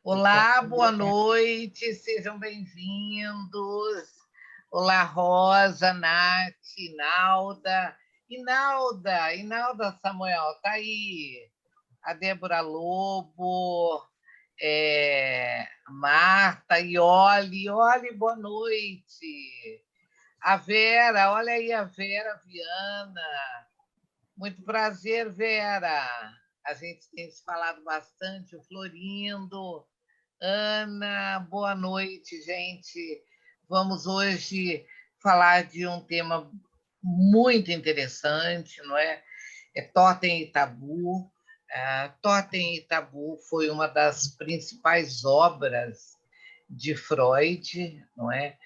Olá, boa noite, sejam bem-vindos. Olá, Rosa, Nath, Inalda Samuel, tá aí. A Débora Lobo, Marta, Ioli, boa noite. A Vera, olha aí a Vera Viana. Muito prazer, Vera. A gente tem se falado bastante, o Florindo. Ana, boa noite, gente. Vamos hoje falar de um tema muito interessante, não é? É Totem e Tabu. Totem e Tabu foi uma das principais obras de Freud, não é?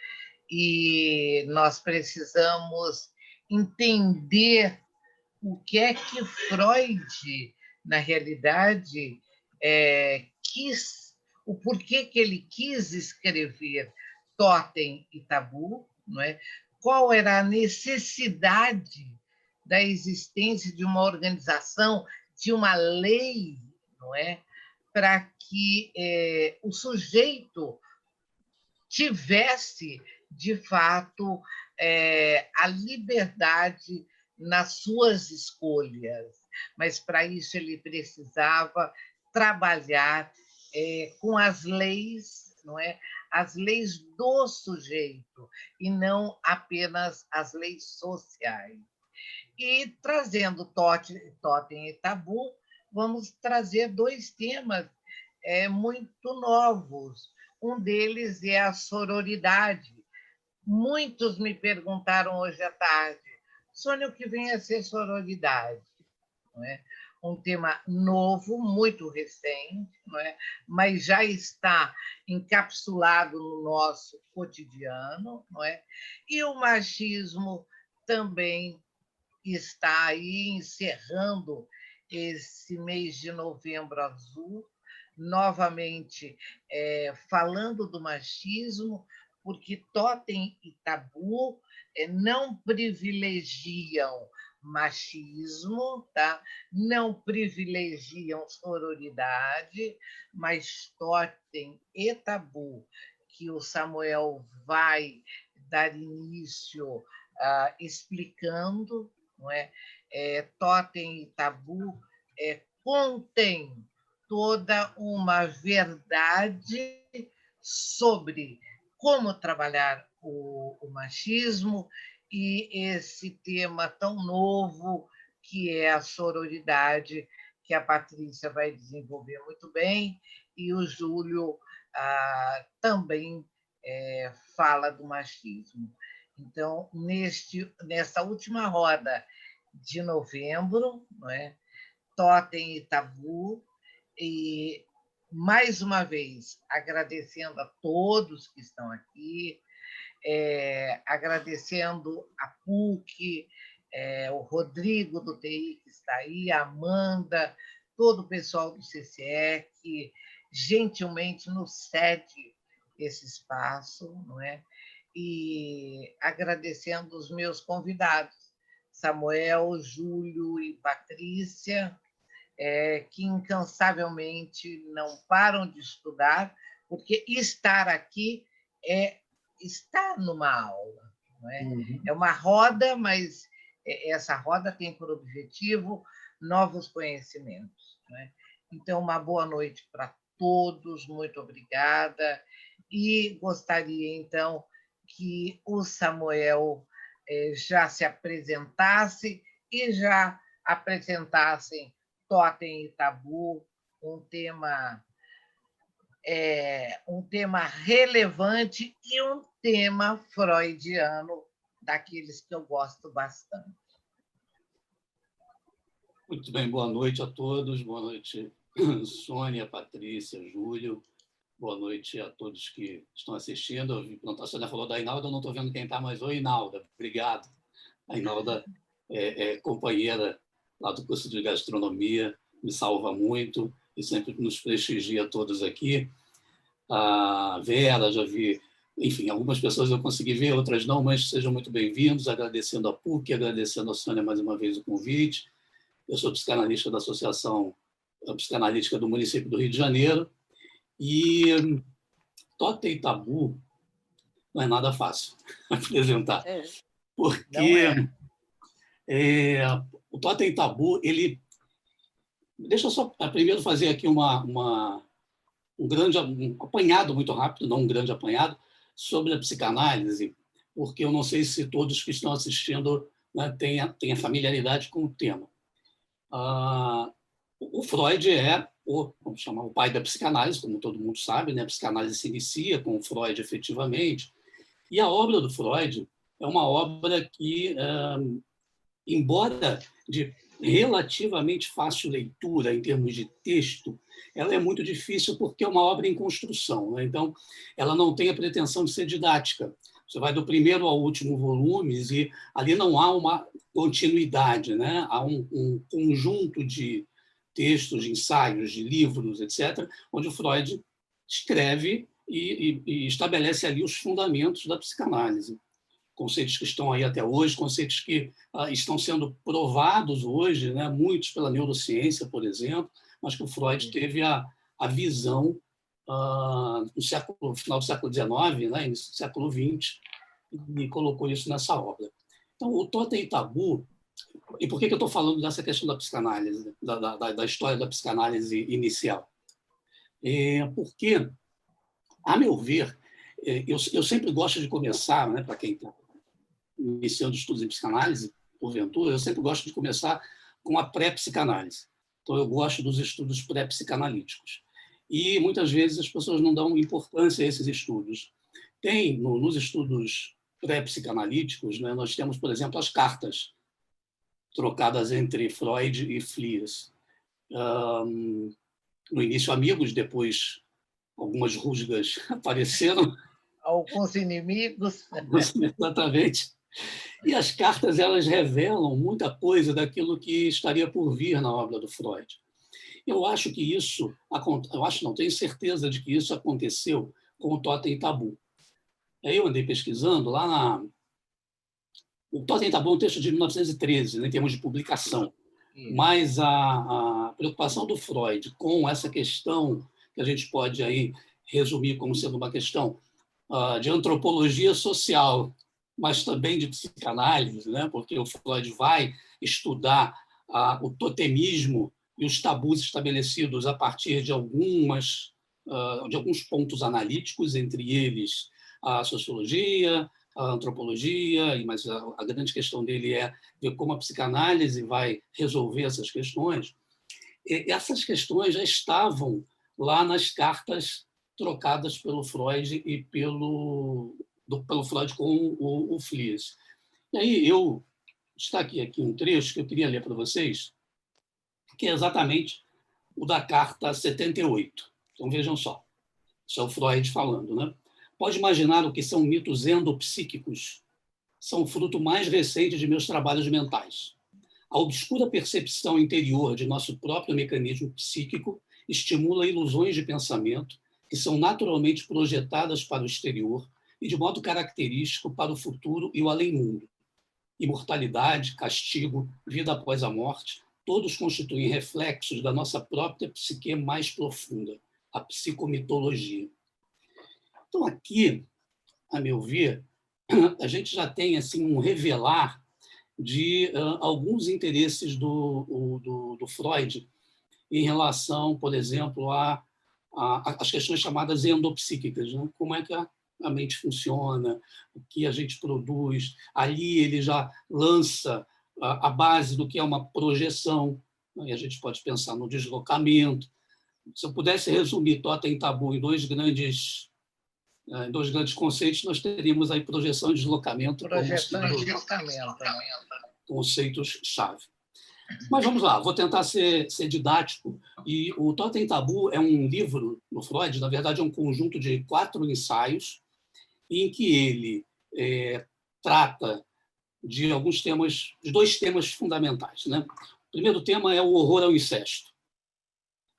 E nós precisamos entender o que é que Freud, na realidade, quis, o porquê que ele quis escrever Totem e Tabu, não é? Qual era a necessidade da existência de uma organização, de uma lei, não é? Para que o sujeito tivesse, de fato, a liberdade nas suas escolhas, mas para isso ele precisava trabalhar com as leis, não é? As leis do sujeito e não apenas as leis sociais. E trazendo Totem e Tabu, vamos trazer dois temas muito novos. Um deles é a sororidade. Muitos me perguntaram hoje à tarde, Sônia, o que vem a ser sororidade? Não é? Um tema novo, muito recente, não é? Mas já está encapsulado no nosso cotidiano, não é? E o machismo também está aí encerrando esse mês de novembro azul, novamente falando do machismo, porque Totem e Tabu não privilegiam machismo, tá? Não privilegiam sororidade, mas Totem e Tabu, que o Samuel vai dar início explicando, não é? Totem e Tabu contém toda uma verdade sobre como trabalhar o machismo e esse tema tão novo que é a sororidade, que a Patrícia vai desenvolver muito bem, e o Júlio também fala do machismo. Então, nessa última roda de novembro, não é? Totem e Tabu, e mais uma vez agradecendo a todos que estão aqui, agradecendo a PUC, o Rodrigo do TI que está aí, a Amanda, todo o pessoal do CCE que gentilmente nos cede esse espaço, não é? E agradecendo os meus convidados, Samuel, Júlio e Patrícia, que incansavelmente não param de estudar, porque estar aqui é estar numa aula. Não é? Uhum. É uma roda, mas essa roda tem por objetivo novos conhecimentos. Não é? Então, uma boa noite para todos, muito obrigada. E gostaria, então, que o Samuel já se apresentasse e já apresentassem Totem e Tabu, um tema relevante e um tema freudiano, daqueles que eu gosto bastante. Muito bem, boa noite a todos, boa noite, Sônia, Patrícia, Júlio, boa noite a todos que estão assistindo. A Sônia falou da Inalda, eu não estou vendo quem está, mas oi, Inalda, obrigado. A Inalda é companheira lá do curso de gastronomia, me salva muito e sempre nos prestigia todos aqui. A Vera, já vi, enfim, algumas pessoas eu consegui ver, outras não, mas sejam muito bem-vindos, agradecendo a PUC, agradecendo a Sônia mais uma vez o convite. Eu sou psicanalista da Associação Psicanalítica do município do Rio de Janeiro E Totem e Tabu não é nada fácil apresentar, porque o Totem e Tabu, ele... Deixa eu só primeiro fazer aqui um apanhado muito rápido, não um grande apanhado, sobre a psicanálise, porque eu não sei se todos que estão assistindo, né, têm a familiaridade com o tema. O Freud é vamos chamar, o pai da psicanálise, como todo mundo sabe, né? A psicanálise se inicia com o Freud, efetivamente, e a obra do Freud é uma obra que, embora de relativamente fácil leitura em termos de texto, ela é muito difícil porque é uma obra em construção, né? Então, ela não tem a pretensão de ser didática. Você vai do primeiro ao último volumes e ali não há uma continuidade, né? Há um conjunto de textos, de ensaios, de livros, etc., onde o Freud escreve e estabelece ali os fundamentos da psicanálise. Conceitos que estão aí até hoje, conceitos que estão sendo provados hoje, né, muitos pela neurociência, por exemplo, mas que o Freud teve a visão no final do século XIX, né, início do século XX, e colocou isso nessa obra. Então, o Totem e Tabu... E por que eu estou falando dessa questão da psicanálise, da história da psicanálise inicial? Porque, a meu ver, eu sempre gosto de começar, né, para quem está iniciando estudos em psicanálise, porventura, eu sempre gosto de começar com a pré-psicanálise. Então, eu gosto dos estudos pré-psicanalíticos. E, muitas vezes, as pessoas não dão importância a esses estudos. Nos estudos pré-psicanalíticos, né, nós temos, por exemplo, as cartas trocadas entre Freud e Fliers. No início, amigos, depois algumas rusgas apareceram. Alguns inimigos. Exatamente. E as cartas, elas revelam muita coisa daquilo que estaria por vir na obra do Freud. Eu acho que isso, tenho certeza de que isso aconteceu com o Totem e Tabu. Aí eu andei pesquisando lá O Totem e Tabu é um texto de 1913, né, em termos de publicação. Mas a preocupação do Freud com essa questão, que a gente pode aí resumir como sendo uma questão de antropologia social, mas também de psicanálise, né, porque o Freud vai estudar o totemismo e os tabus estabelecidos a partir de alguns pontos analíticos, entre eles a sociologia, a antropologia, mas a grande questão dele é ver como a psicanálise vai resolver essas questões. E essas questões já estavam lá nas cartas trocadas pelo Freud e pelo Freud com o Fliers. E aí eu destaquei aqui um trecho que eu queria ler para vocês, que é exatamente o da carta 78. Então, vejam só. Isso é o Freud falando, né? Pode imaginar o que são mitos endopsíquicos? São o fruto mais recente de meus trabalhos mentais. A obscura percepção interior de nosso próprio mecanismo psíquico estimula ilusões de pensamento que são naturalmente projetadas para o exterior e de modo característico para o futuro e o além-mundo. Imortalidade, castigo, vida após a morte, todos constituem reflexos da nossa própria psique mais profunda, a psicomitologia. Então, aqui, a meu ver, a gente já tem assim, um revelar de alguns interesses do Freud em relação, por exemplo, às questões chamadas endopsíquicas, né? Como é que a mente funciona, o que a gente produz. Ali ele já lança a base do que é uma projeção, né? E a gente pode pensar no deslocamento. Se eu pudesse resumir Totem e Tabu em dois grandes conceitos, nós teríamos aí projeção e deslocamento como conceitos-chave. Mas vamos lá, vou tentar ser didático. E o Totem e Tabu é um livro, no Freud, na verdade, é um conjunto de 4 ensaios em que ele trata de de 2 temas fundamentais, né? O primeiro tema é o horror ao incesto.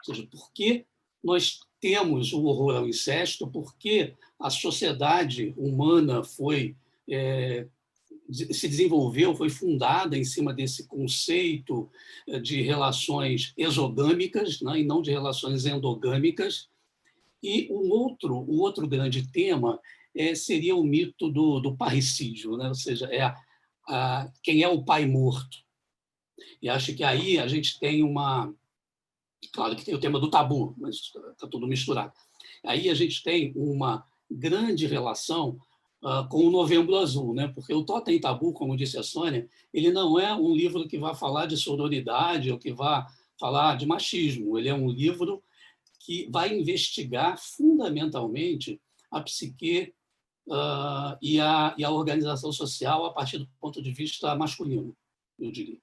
Ou seja, por que nós temos o horror ao incesto? Por que a sociedade humana se desenvolveu, foi fundada em cima desse conceito de relações exogâmicas, né, e não de relações endogâmicas. E o outro grande tema seria o mito do parricídio, né? Ou seja, quem é o pai morto. E acho que aí a gente tem uma... Claro que tem o tema do tabu, mas está tudo misturado. Aí a gente tem uma grande relação com o Novembro Azul, né? Porque o Totem Tabu, como disse a Sônia, ele não é um livro que vai falar de sororidade ou que vai falar de machismo. Ele é um livro que vai investigar fundamentalmente a psique e a organização social a partir do ponto de vista masculino, eu diria.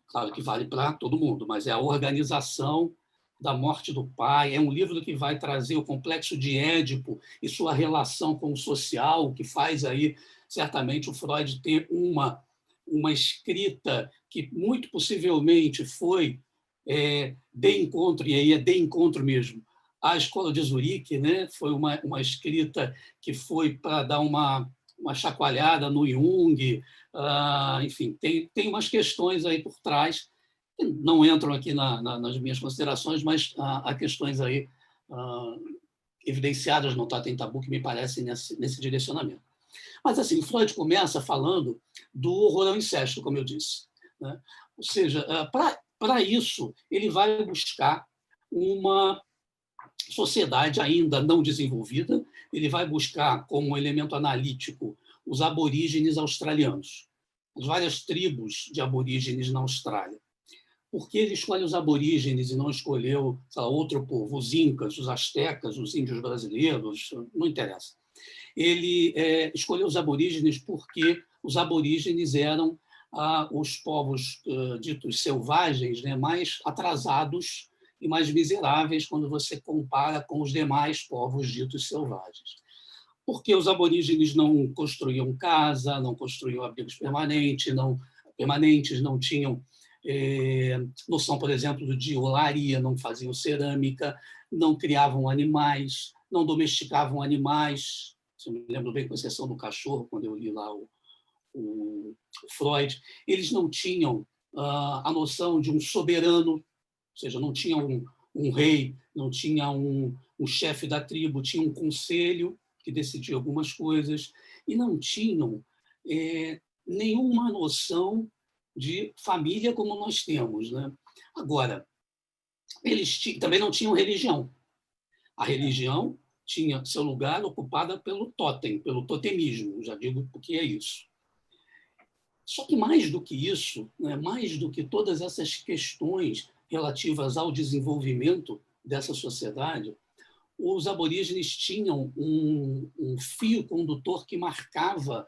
Claro que vale para todo mundo, mas é a organização da morte do pai. É um livro que vai trazer o complexo de Édipo e sua relação com o social, que faz aí, certamente, o Freud ter uma escrita que, muito possivelmente, foi de encontro, e aí é de encontro mesmo, à Escola de Zurique, né? Foi uma escrita que foi para dar uma chacoalhada no Jung. Enfim, tem umas questões aí por trás, que não entram aqui nas minhas considerações, mas há questões aí evidenciadas no Totem Tabu que me parecem nesse direcionamento. Mas, assim, Freud começa falando do horror ao incesto, como eu disse, né? Ou seja, para isso, ele vai buscar uma sociedade ainda não desenvolvida, ele vai buscar como elemento analítico os aborígenes australianos, as várias tribos de aborígenes na Austrália. Por que ele escolhe os aborígenes e não escolheu, sei lá, outro povo, os incas, os astecas, os índios brasileiros? Não interessa. Ele escolheu os aborígenes porque os aborígenes eram os povos ditos selvagens, né, mais atrasados e mais miseráveis quando você compara com os demais povos ditos selvagens. Porque os aborígenes não construíam casa, não construíam abrigos permanentes, não tinham noção, por exemplo, de olaria, não faziam cerâmica, não criavam animais, não domesticavam animais. Eu me lembro bem, com exceção do cachorro, quando eu li lá o Freud. Eles não tinham a noção de um soberano, ou seja, não tinham um rei, não tinha um chefe da tribo, tinha um conselho que decidia algumas coisas, e não tinham nenhuma noção de família como nós temos, né? Agora, eles também não tinham religião. A religião tinha seu lugar ocupada pelo totem, pelo totemismo, já digo o que é isso. Só que mais do que isso, né, mais do que todas essas questões relativas ao desenvolvimento dessa sociedade, os aborígenes tinham um fio condutor que marcava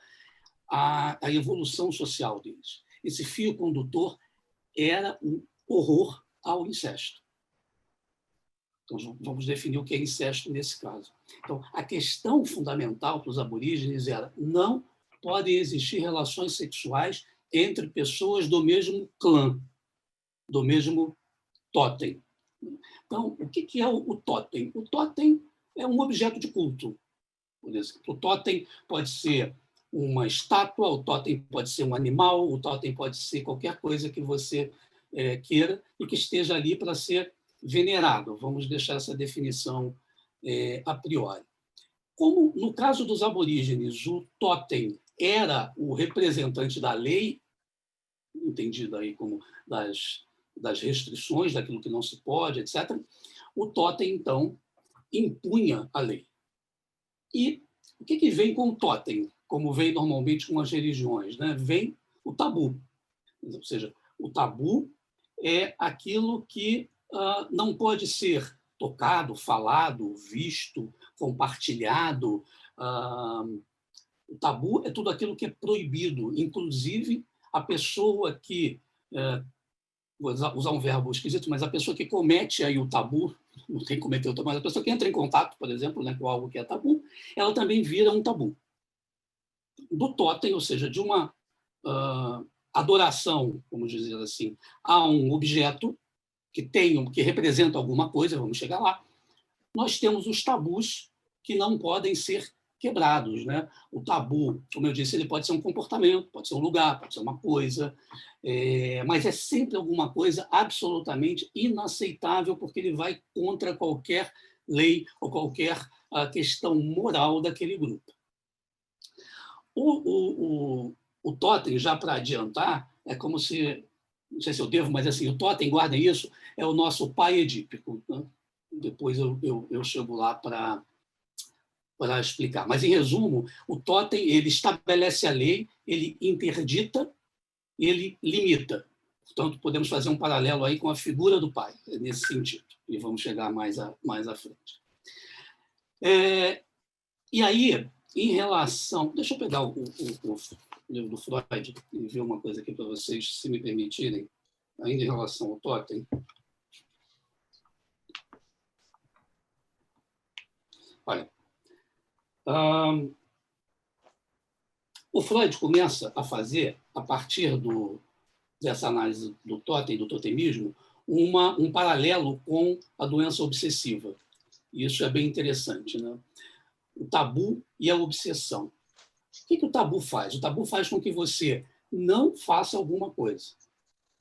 a evolução social deles. Esse fio condutor era o horror ao incesto. Então, vamos definir o que é incesto nesse caso. Então, a questão fundamental para os aborígenes era: não podem existir relações sexuais entre pessoas do mesmo clã, do mesmo totem. Então, o que é o totem? O totem é um objeto de culto. Por exemplo, o totem pode ser uma estátua, o totem pode ser um animal, o totem pode ser qualquer coisa que você queira e que esteja ali para ser venerado. Vamos deixar essa definição a priori. Como, no caso dos aborígenes, o totem era o representante da lei, entendido aí como das restrições, daquilo que não se pode, etc., o totem, então, impunha a lei. E o que vem com o totem, como vem normalmente com as religiões, né? Vem o tabu. Ou seja, o tabu é aquilo que não pode ser tocado, falado, visto, compartilhado. O tabu é tudo aquilo que é proibido, inclusive a pessoa que, vou usar um verbo esquisito, mas a pessoa que comete aí o tabu, não tem que cometer o tabu, mas a pessoa que entra em contato, por exemplo, né, com algo que é tabu, ela também vira um tabu. Do totem, ou seja, de uma adoração, vamos dizer assim, a um objeto que representa alguma coisa, vamos chegar lá, nós temos os tabus que não podem ser quebrados, né? O tabu, como eu disse, ele pode ser um comportamento, pode ser um lugar, pode ser uma coisa, mas é sempre alguma coisa absolutamente inaceitável, porque ele vai contra qualquer lei ou qualquer questão moral daquele grupo. O totem, já para adiantar, é como se, não sei se eu devo, mas assim, o totem, guardem isso, é o nosso pai edípico. Né? Depois eu chego lá para explicar. Mas, em resumo, o totem ele estabelece a lei, ele interdita, ele limita. Portanto, podemos fazer um paralelo aí com a figura do pai, nesse sentido, e vamos chegar mais à frente. E aí, em relação... Deixa eu pegar o livro do Freud e ver uma coisa aqui para vocês, se me permitirem, ainda em relação ao totem. Olha, o Freud começa a fazer, a partir dessa análise do totem, do totemismo, um paralelo com a doença obsessiva. Isso é bem interessante, né? O tabu e a obsessão. O que o tabu faz? O tabu faz com que você não faça alguma coisa.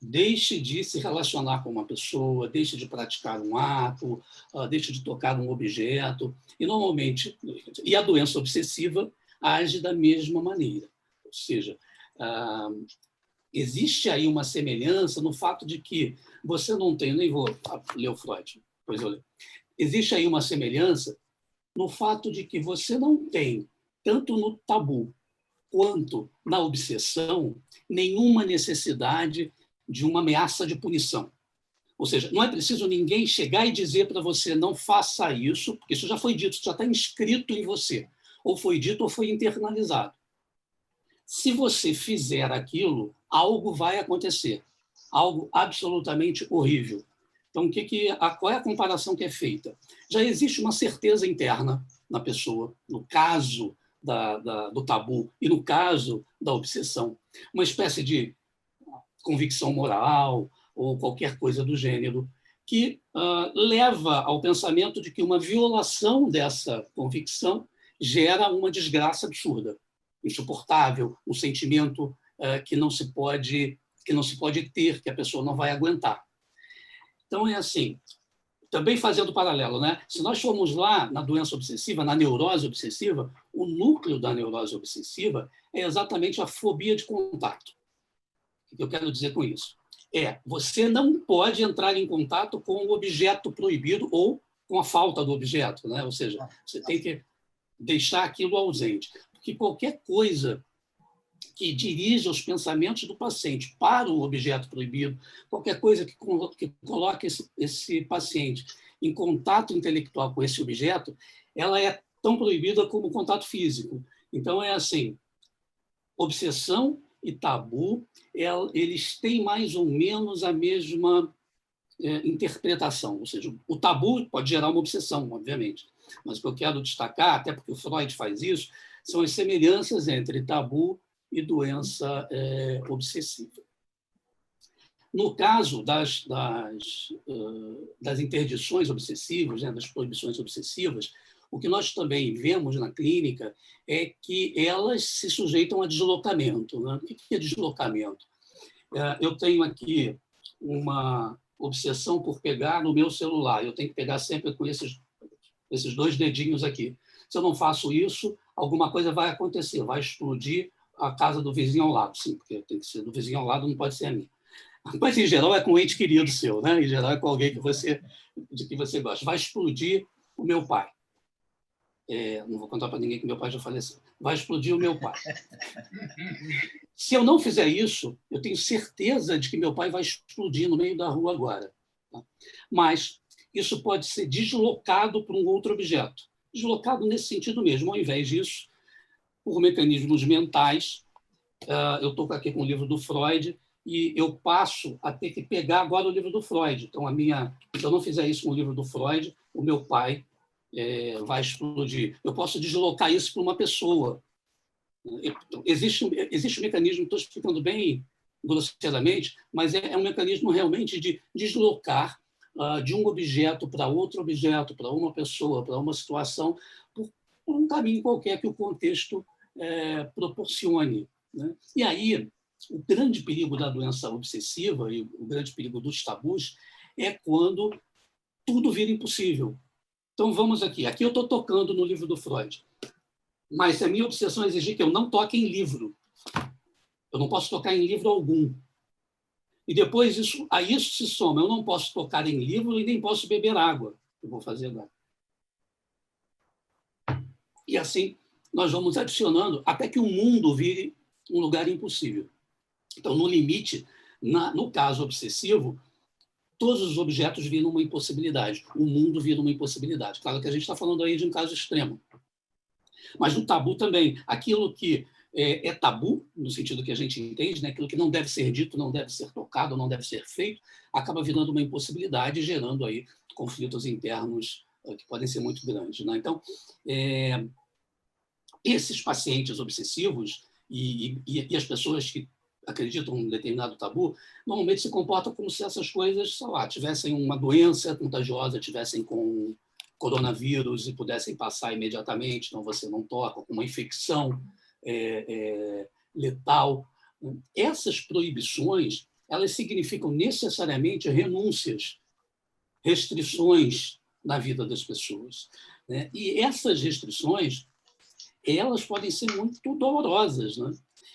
Deixe de se relacionar com uma pessoa, deixe de praticar um ato, deixe de tocar um objeto. E, normalmente, a doença obsessiva age da mesma maneira. Ou seja, existe aí uma semelhança no fato de que você não tem... Nem vou ler o Freud, depois eu leio. Existe aí uma semelhança no fato de que você não tem, tanto no tabu quanto na obsessão, nenhuma necessidade de uma ameaça de punição. Ou seja, não é preciso ninguém chegar e dizer para você não faça isso, porque isso já foi dito, isso já está inscrito em você. Ou foi dito ou foi internalizado. Se você fizer aquilo, algo vai acontecer. Algo absolutamente horrível. Então, qual é a comparação que é feita? Já existe uma certeza interna na pessoa, no caso do tabu e no caso da obsessão, uma espécie de convicção moral ou qualquer coisa do gênero, que leva ao pensamento de que uma violação dessa convicção gera uma desgraça absurda, insuportável, um sentimento que não se pode ter, que a pessoa não vai aguentar. Então, é assim, também fazendo paralelo, né? Se nós formos lá na doença obsessiva, na neurose obsessiva, o núcleo da neurose obsessiva é exatamente a fobia de contato. O que eu quero dizer com isso? Você não pode entrar em contato com o objeto proibido ou com a falta do objeto, né? Ou seja, você tem que deixar aquilo ausente. Porque qualquer coisa que dirija os pensamentos do paciente para o objeto proibido, qualquer coisa que coloque esse paciente em contato intelectual com esse objeto, ela é tão proibida como o contato físico. Então, é assim, obsessão e tabu, eles têm mais ou menos a mesma interpretação. Ou seja, o tabu pode gerar uma obsessão, obviamente, mas o que eu quero destacar, até porque o Freud faz isso, são as semelhanças entre tabu e doença obsessiva. No caso das interdições obsessivas, né, das proibições obsessivas, o que nós também vemos na clínica é que elas se sujeitam a deslocamento. Né? O que é deslocamento? Eu tenho aqui uma obsessão por pegar no meu celular. Eu tenho que pegar sempre com esses 2 dedinhos aqui. Se eu não faço isso, alguma coisa vai acontecer, vai explodir a casa do vizinho ao lado. Sim, porque tem que ser do vizinho ao lado, não pode ser a minha. Mas, em geral, é com um ente querido seu, né? Em geral, é com alguém de que você gosta. Vai explodir o meu pai. Não vou contar para ninguém que meu pai já faleceu. Vai explodir o meu pai. Se eu não fizer isso, eu tenho certeza de que meu pai vai explodir no meio da rua agora. Tá? Mas isso pode ser deslocado para um outro objeto. Deslocado nesse sentido mesmo. Ao invés disso, por mecanismos mentais, eu estou aqui com o livro do Freud e eu passo a ter que pegar agora o livro do Freud. Então, se eu não fizer isso com o livro do Freud, o meu pai vai explodir. Eu posso deslocar isso para uma pessoa. Existe um mecanismo, estou explicando bem grosseiramente, mas é um mecanismo realmente de deslocar de um objeto para outro objeto, para uma pessoa, para uma situação, por um caminho qualquer que o contexto proporcione. Né? E aí, o grande perigo da doença obsessiva e o grande perigo dos tabus é quando tudo vira impossível. Então, vamos aqui. Aqui eu estou tocando no livro do Freud. Mas a minha obsessão exigir que eu não toque em livro. Eu não posso tocar em livro algum. E depois, a isso se soma. Eu não posso tocar em livro e nem posso beber água. Eu vou fazer agora. E assim, nós vamos adicionando até que o mundo vire um lugar impossível. Então, no limite, no caso obsessivo, todos os objetos viram uma impossibilidade. O mundo vira uma impossibilidade. Claro que a gente está falando aí de um caso extremo. Mas no tabu também. Aquilo que é tabu, no sentido que a gente entende, né? Aquilo que não deve ser dito, não deve ser tocado, não deve ser feito, acaba virando uma impossibilidade, gerando aí conflitos internos que podem ser muito grandes. Né? Então, esses pacientes obsessivos e as pessoas que acreditam em um determinado tabu, normalmente se comportam como se essas coisas, sei lá, tivessem uma doença contagiosa, tivessem com coronavírus e pudessem passar imediatamente, então você não toca, com uma infecção letal. Essas proibições, elas significam necessariamente renúncias, restrições na vida das pessoas. Né? E essas restrições, elas podem ser muito dolorosas, né?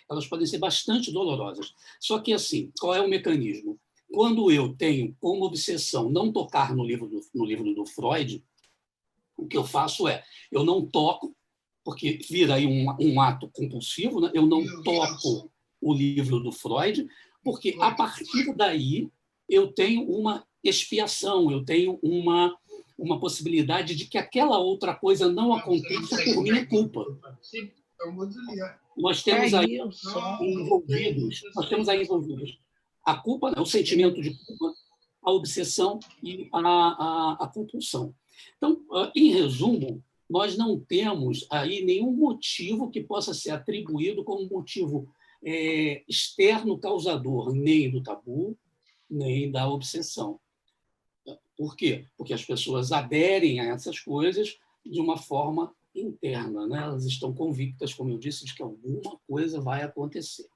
Elas podem ser bastante dolorosas. Só que, assim, qual é o mecanismo? Quando eu tenho como obsessão não tocar no livro do Freud, o que eu faço eu não toco, porque vira aí um ato compulsivo, né? Eu não toco o livro do Freud, porque a partir daí eu tenho uma expiação, eu tenho uma possibilidade de que aquela outra coisa não aconteça por minha culpa. Nós temos aí envolvidos a culpa, o sentimento de culpa, a obsessão e a compulsão. Então, em resumo, nós não temos aí nenhum motivo que possa ser atribuído como motivo externo causador, nem do tabu, nem da obsessão. Por quê? Porque as pessoas aderem a essas coisas de uma forma interna, né? Elas estão convictas, como eu disse, de que alguma coisa vai acontecer.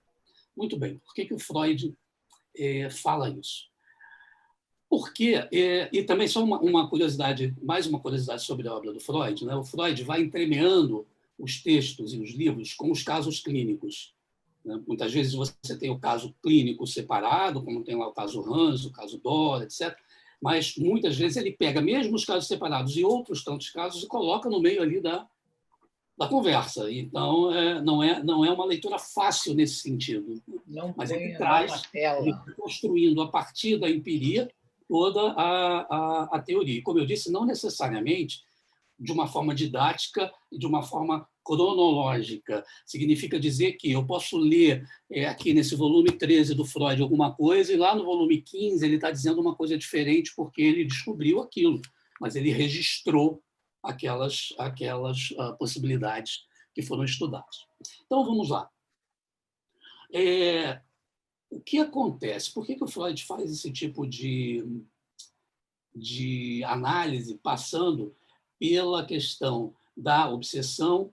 Muito bem, por que o Freud fala isso? Porque, e também só uma curiosidade, mais uma curiosidade sobre a obra do Freud, né? O Freud vai entremeando os textos e os livros com os casos clínicos. Né? Muitas vezes você tem o caso clínico separado, como tem lá o caso Hans, o caso Dora, etc., mas muitas vezes ele pega mesmo os casos separados e outros tantos casos e coloca no meio ali da conversa. Então, não é uma leitura fácil nesse sentido. Não, mas ele traz, ele vai construindo a partir da empiria toda a teoria. E, como eu disse, não necessariamente de uma forma didática e de uma forma cronológica. Significa dizer que eu posso ler aqui nesse volume 13 do Freud alguma coisa e lá no volume 15 ele está dizendo uma coisa diferente porque ele descobriu aquilo, mas ele registrou aquelas possibilidades que foram estudadas. Então, vamos lá. O que acontece? Por que o Freud faz esse tipo de análise passando pela questão da obsessão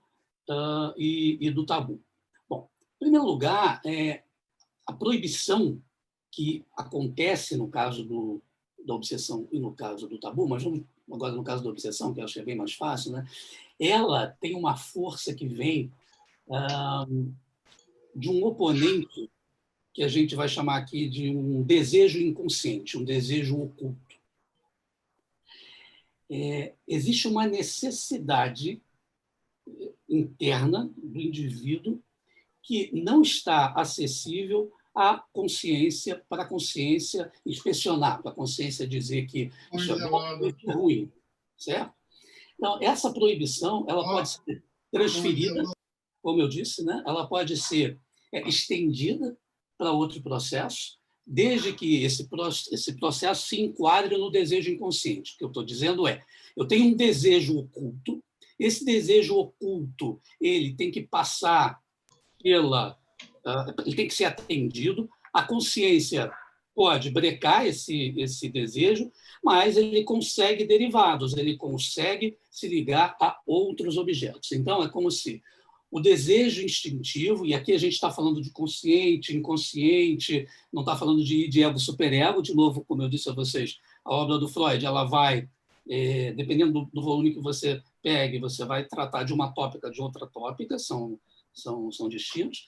e do tabu? Bom, em primeiro lugar, a proibição que acontece no caso da obsessão e no caso do tabu, mas vamos agora no caso da obsessão, que eu acho que é bem mais fácil, né? Ela tem uma força que vem de um oponente que a gente vai chamar aqui de um desejo inconsciente, um desejo oculto. Existe uma necessidade interna do indivíduo que não está acessível à consciência, para a consciência inspecionar, para a consciência dizer que isso é bom, isso é ruim, certo? Então, essa proibição ela pode ser transferida, como eu disse, né? Ela pode ser estendida para outro processo, desde que esse processo se enquadre no desejo inconsciente. O que eu estou dizendo eu tenho um desejo oculto, esse desejo oculto ele tem que passar ele tem que ser atendido, a consciência pode brecar esse desejo, mas ele consegue derivados, ele consegue se ligar a outros objetos. Então, é como se o desejo instintivo, e aqui a gente está falando de consciente, inconsciente, não está falando de ego, superego, de novo, como eu disse a vocês, a obra do Freud ela vai dependendo do volume que você pegue, você vai tratar de uma tópica, de outra tópica, são distintos.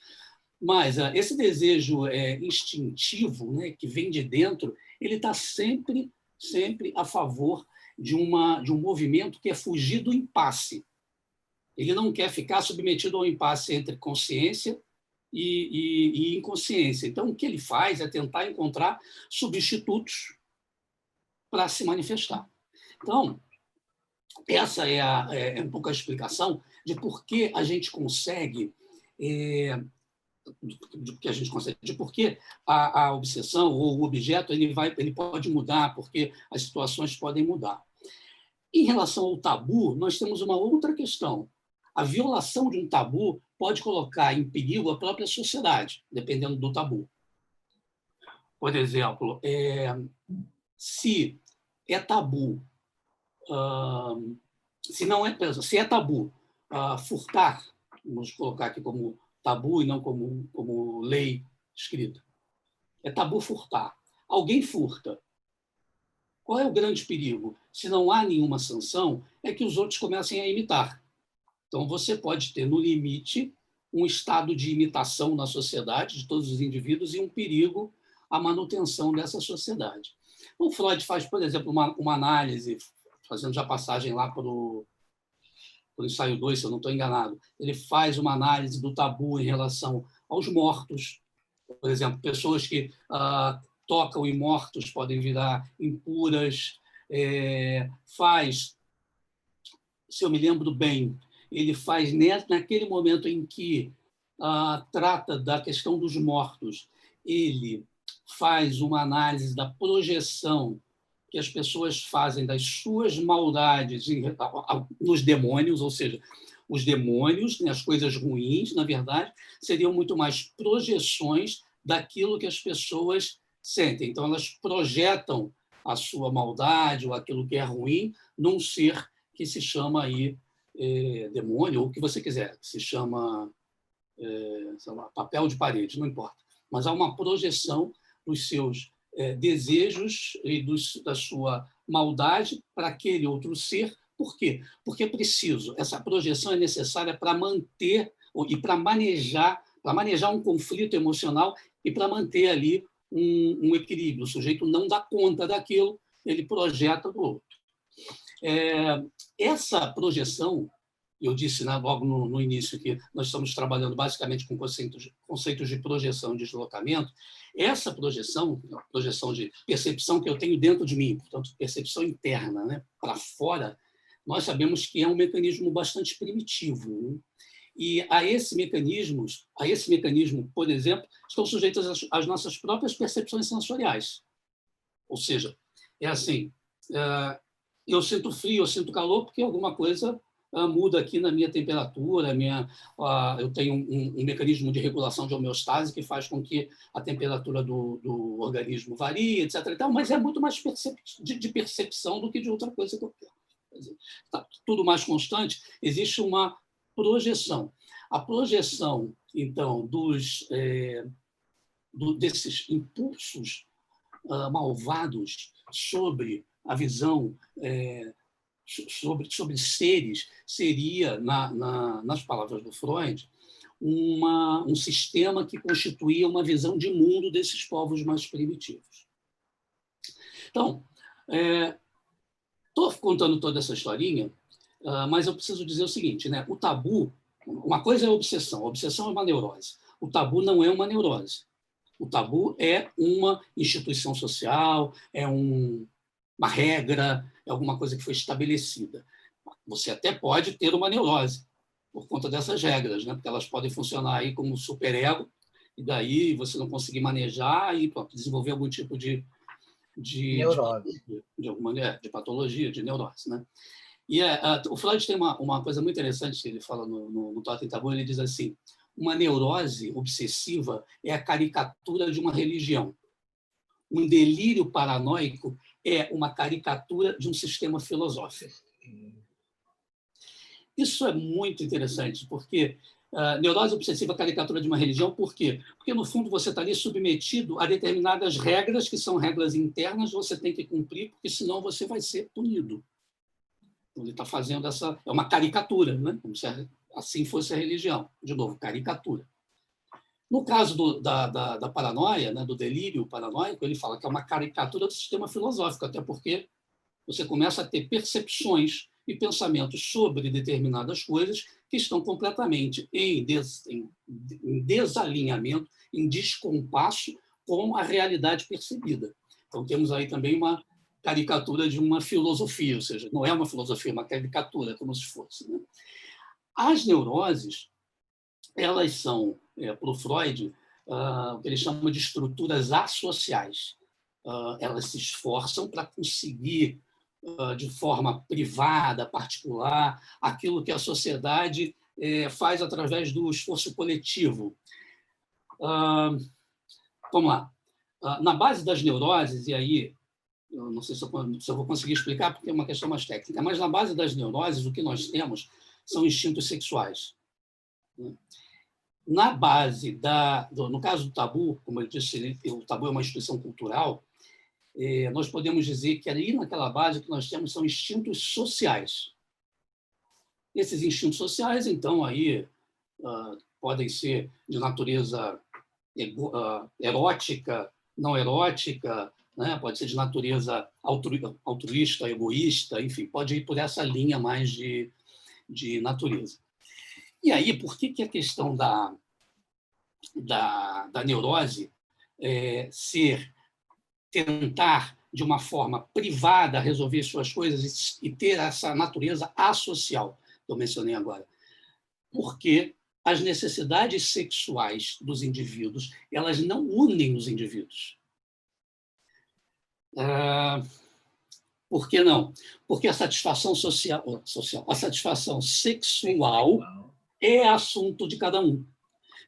Mas esse desejo instintivo, né, que vem de dentro, ele está sempre a favor de um movimento que é fugir do impasse. Ele não quer ficar submetido ao impasse entre consciência e inconsciência. Então, o que ele faz é tentar encontrar substitutos para se manifestar. Então, essa é um pouco a explicação de por que a gente consegue, de por que a obsessão ou o objeto ele pode mudar, porque as situações podem mudar. Em relação ao tabu, nós temos uma outra questão. A violação de um tabu pode colocar em perigo a própria sociedade, dependendo do tabu. Por exemplo, se é tabu, se é tabu furtar, vamos colocar aqui como tabu e não como lei escrita, é tabu furtar. Alguém furta. Qual é o grande perigo? Se não há nenhuma sanção, é que os outros comecem a imitar. Então, você pode ter, no limite, um estado de imitação na sociedade de todos os indivíduos e um perigo à manutenção dessa sociedade. O Freud faz, por exemplo, uma análise, fazendo já passagem lá para o ensaio 2, se eu não estou enganado. Ele faz uma análise do tabu em relação aos mortos. Por exemplo, pessoas que tocam em mortos podem virar impuras. Se eu me lembro bem, ele faz, naquele momento em que trata da questão dos mortos, ele faz uma análise da projeção que as pessoas fazem das suas maldades nos demônios, ou seja, os demônios, né, as coisas ruins, na verdade, seriam muito mais projeções daquilo que as pessoas sentem. Então, elas projetam a sua maldade ou aquilo que é ruim num ser que se chama aí demônio, ou o que você quiser, que se chama sei lá, papel de parede, não importa. Mas há uma projeção dos seus desejos e da sua maldade para aquele outro ser. Por quê? Porque é preciso. Essa projeção é necessária para manter e para manejar um conflito emocional e para manter ali um equilíbrio. O sujeito não dá conta daquilo, ele projeta do outro. Essa projeção, eu disse logo no início que nós estamos trabalhando basicamente com conceitos de projeção e deslocamento. Essa projeção, a projeção de percepção que eu tenho dentro de mim, portanto, percepção interna, né, para fora, nós sabemos que é um mecanismo bastante primitivo. Né? E a esse mecanismo, por exemplo, estão sujeitos às nossas próprias percepções sensoriais. Ou seja, é assim, eu sinto frio, eu sinto calor porque alguma coisa muda aqui na minha temperatura, eu tenho um mecanismo de regulação de homeostase que faz com que a temperatura do organismo varie, etc. E tal, mas é muito mais de percepção do que de outra coisa qualquer. Está tudo mais constante, existe uma projeção. A projeção, então, desses impulsos malvados sobre a visão sobre seres seria, nas palavras do Freud, um sistema que constituía uma visão de mundo desses povos mais primitivos. Então, estou contando toda essa historinha, mas eu preciso dizer o seguinte, né? O tabu, uma coisa é a obsessão é uma neurose. O tabu não é uma neurose. O tabu é uma instituição social, é uma regra, é alguma coisa que foi estabelecida. Você até pode ter uma neurose por conta dessas regras, né? Porque elas podem funcionar aí como superego, e daí você não conseguir manejar e desenvolver algum tipo de neurose. De patologia, de neurose. Né? E o Freud tem uma coisa muito interessante que ele fala no Totem Tabu, ele diz assim, uma neurose obsessiva é a caricatura de uma religião. Um delírio paranoico é uma caricatura de um sistema filosófico. Isso é muito interessante, porque neurose obsessiva, caricatura de uma religião, por quê? Porque, no fundo, você está ali submetido a determinadas regras, que são regras internas, você tem que cumprir, porque senão você vai ser punido. Então, ele está fazendo essa... É uma caricatura, né? Como se assim fosse a religião. De novo, caricatura. No caso da paranoia, né, do delírio paranoico, ele fala que é uma caricatura do sistema filosófico, até porque você começa a ter percepções e pensamentos sobre determinadas coisas que estão completamente em desalinhamento, em descompasso com a realidade percebida. Então, temos aí também uma caricatura de uma filosofia, ou seja, não é uma filosofia, é uma caricatura, como se fosse. Né? As neuroses, elas são, para o Freud, o que ele chama de estruturas associais. Elas se esforçam para conseguir, de forma privada, particular, aquilo que a sociedade faz através do esforço coletivo. Vamos lá. Na base das neuroses, e aí eu não sei se eu vou conseguir explicar, porque é uma questão mais técnica, mas na base das neuroses, o que nós temos são instintos sexuais. Na base no caso do tabu, como eu disse, o tabu é uma instituição cultural, nós podemos dizer que ali naquela base o que nós temos são instintos sociais. Esses instintos sociais, então, aí podem ser de natureza erótica, não erótica, né? Pode ser de natureza altruísta, egoísta, enfim, pode ir por essa linha mais de natureza. E aí, por que a questão da neurose tentar, de uma forma privada, resolver suas coisas e ter essa natureza associal, que eu mencionei agora? Porque as necessidades sexuais dos indivíduos, elas não unem os indivíduos. Por que não? Porque a satisfação a satisfação sexual é assunto de cada um.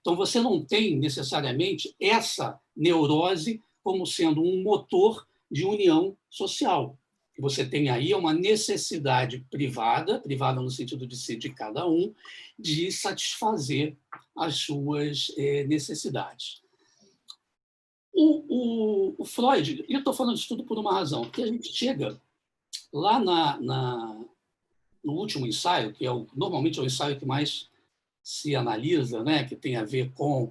Então, você não tem necessariamente essa neurose como sendo um motor de união social. O que você tem aí é uma necessidade privada no sentido de ser de cada um, de satisfazer as suas necessidades. O Freud, e eu estou falando isso tudo por uma razão, porque a gente chega lá no último ensaio, que normalmente é o ensaio que mais se analisa, né, que tem a ver com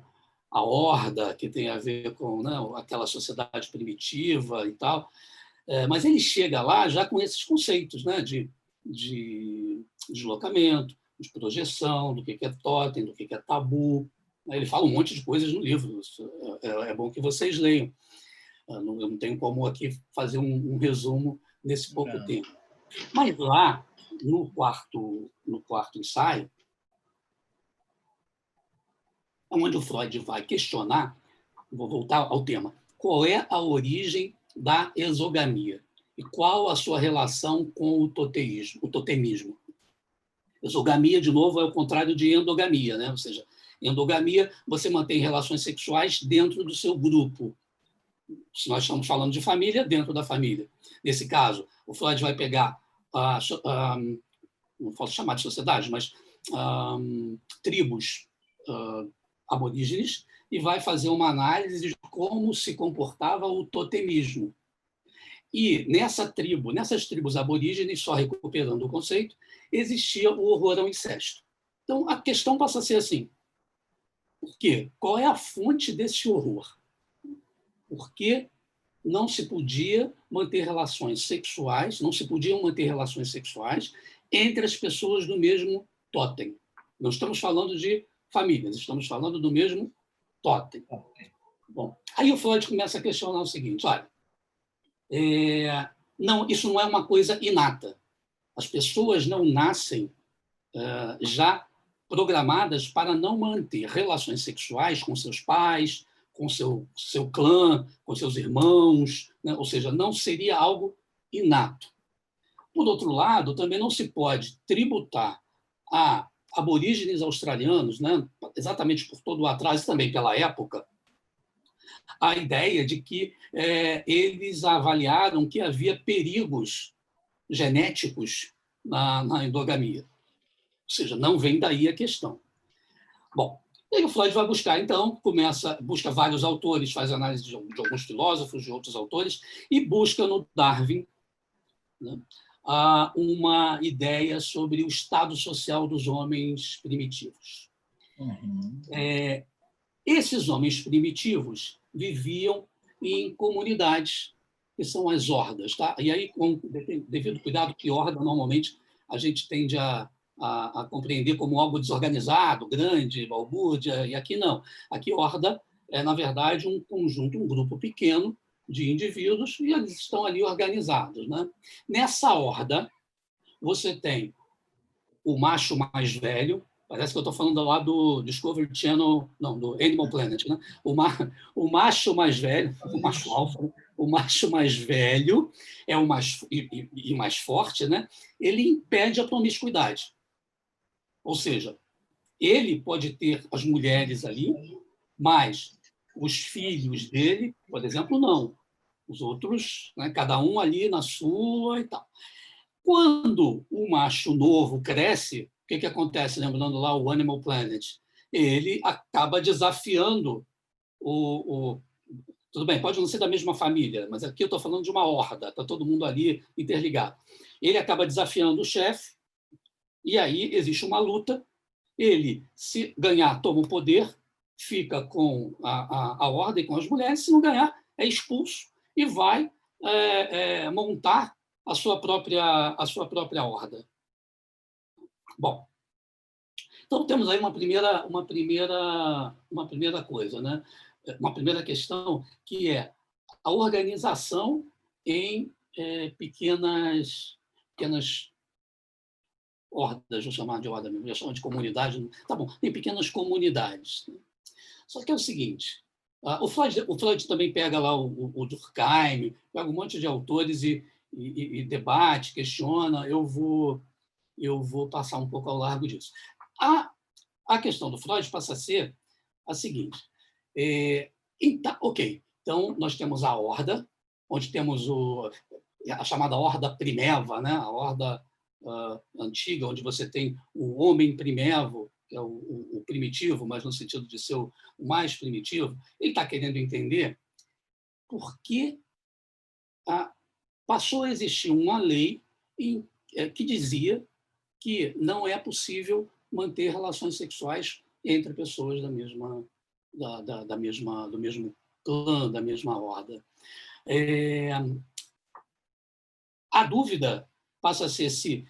a horda, que tem a ver com, né, aquela sociedade primitiva e tal, mas ele chega lá já com esses conceitos, né, de deslocamento, de projeção, do que é totem, do que é tabu. Ele fala um monte de coisas no livro, é bom que vocês leiam. Eu não tenho como aqui fazer um resumo nesse pouco tempo. Mas lá, no quarto ensaio, onde o Freud vai questionar, vou voltar ao tema, qual é a origem da exogamia e qual a sua relação com o totemismo. Exogamia, de novo, é o contrário de endogamia, né? Ou seja, endogamia, você mantém relações sexuais dentro do seu grupo. Se nós estamos falando de família, dentro da família. Nesse caso, o Freud vai pegar, não posso chamar de sociedade, mas tribos aborígenes e vai fazer uma análise de como se comportava o totemismo. E nessas tribos aborígenes, só recuperando o conceito, existia o horror ao incesto. Então, a questão passa a ser assim: por quê? Qual é a fonte desse horror? Por que não se podia manter relações sexuais, não se podiam manter relações sexuais entre as pessoas do mesmo totem? Não estamos falando de famílias, estamos falando do mesmo totem. Bom, aí o Freud começa a questionar o seguinte: olha, não, isso não é uma coisa inata. As pessoas não nascem já programadas para não manter relações sexuais com seus pais, com seu clã, com seus irmãos, né? Ou seja, não seria algo inato. Por outro lado, também não se pode tributar a aborígenes australianos, né, exatamente por todo o atraso e também pela época, a ideia de que eles avaliaram que havia perigos genéticos na endogamia. Ou seja, não vem daí a questão. Bom, e aí o Freud vai buscar, então, busca vários autores, faz análise de alguns filósofos, de outros autores, e busca no Darwin, né, uma ideia sobre o estado social dos homens primitivos. Esses homens primitivos viviam em comunidades, que são as hordas. Tá? E aí, com devido cuidado, que horda, normalmente, a gente tende a compreender como algo desorganizado, grande, balbúrdia, e aqui não. Aqui, horda é, na verdade, um conjunto, um grupo pequeno de indivíduos, e eles estão ali organizados. Né? Nessa horda, você tem o macho mais velho, parece que eu estou falando lá do Discovery Channel, não, do Animal Planet, né? O macho mais velho, o macho alfa, né? O macho mais velho é o mais e mais forte, né? Ele impede a promiscuidade. Ou seja, ele pode ter as mulheres ali, mas os filhos dele, por exemplo, não. Os outros, né? Cada um ali na sua e tal. Quando o macho novo cresce, o que acontece? Lembrando lá o Animal Planet, ele acaba desafiando o tudo bem, pode não ser da mesma família, mas aqui eu estou falando de uma horda, está todo mundo ali interligado. Ele acaba desafiando o chefe, e aí existe uma luta. Ele, se ganhar, toma o poder, fica com a ordem, com as mulheres, se não ganhar, é expulso e vai montar a sua própria horda. Bom, então temos aí uma primeira coisa, né? Uma primeira questão, que é a organização em pequenas hordas, vou chamar de horda mesmo, vou chamar de comunidade, tá bom, em pequenas comunidades. Só que é o seguinte, o Freud também pega lá o Durkheim, pega um monte de autores e debate, questiona, eu vou passar um pouco ao largo disso. A questão do Freud passa a ser a seguinte, então nós temos a horda, onde temos a chamada horda primeva, né? A horda antiga, onde você tem o homem primevo, que é o primitivo, mas no sentido de ser o mais primitivo. Ele está querendo entender por que passou a existir uma lei que dizia que não é possível manter relações sexuais entre pessoas do mesmo clã, da mesma horda. A dúvida passa a ser se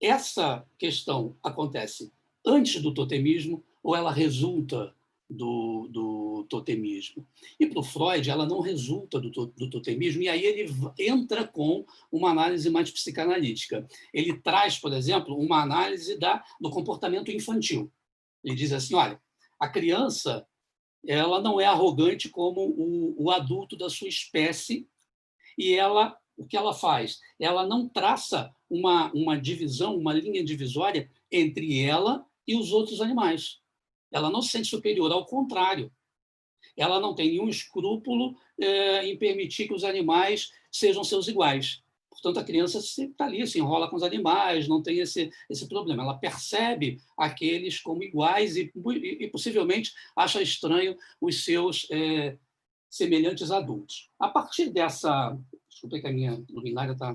essa questão acontece antes do totemismo ou ela resulta do totemismo. E para o Freud, ela não resulta do totemismo, e aí ele entra com uma análise mais psicanalítica. Ele traz, por exemplo, uma análise do comportamento infantil. Ele diz assim, olha, a criança ela não é arrogante como o adulto da sua espécie, e o que ela faz? Ela não traça uma divisão, uma linha divisória entre ela e os outros animais. Ela não se sente superior, ao contrário. Ela não tem nenhum escrúpulo em permitir que os animais sejam seus iguais. Portanto, a criança está ali, se enrola com os animais, não tem esse problema. Ela percebe aqueles como iguais e possivelmente acha estranho os seus semelhantes adultos. A partir dessa... Desculpa que a minha luminária está...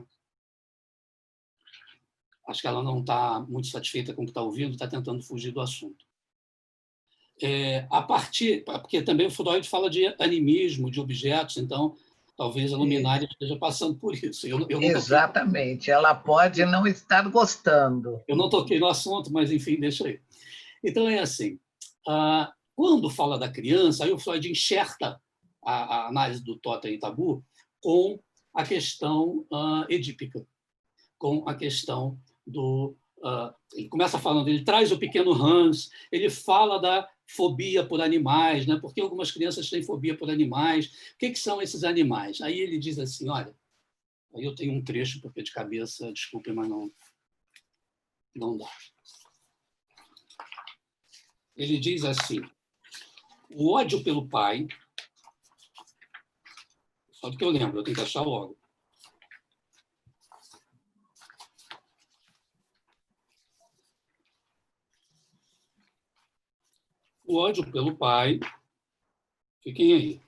Acho que ela não está muito satisfeita com o que está ouvindo, está tentando fugir do assunto. Porque também o Freud fala de animismo, de objetos, então talvez a luminária esteja passando por isso. Eu não Exatamente, ela pode não estar gostando. Eu não toquei no assunto, mas enfim, deixa aí. Então é assim, quando fala da criança, aí o Freud enxerta a análise do Totem e Tabu com a questão edípica, com a questão do... ele começa falando, ele traz o pequeno Hans, ele fala da fobia por animais, né? Porque algumas crianças têm fobia por animais. O que são esses animais? Aí ele diz assim, olha, aí eu tenho um trecho, porque de cabeça, desculpe, mas não dá. Ele diz assim, o ódio pelo pai, só do que eu lembro, eu tenho que achar logo. O ódio pelo pai, fiquem aí.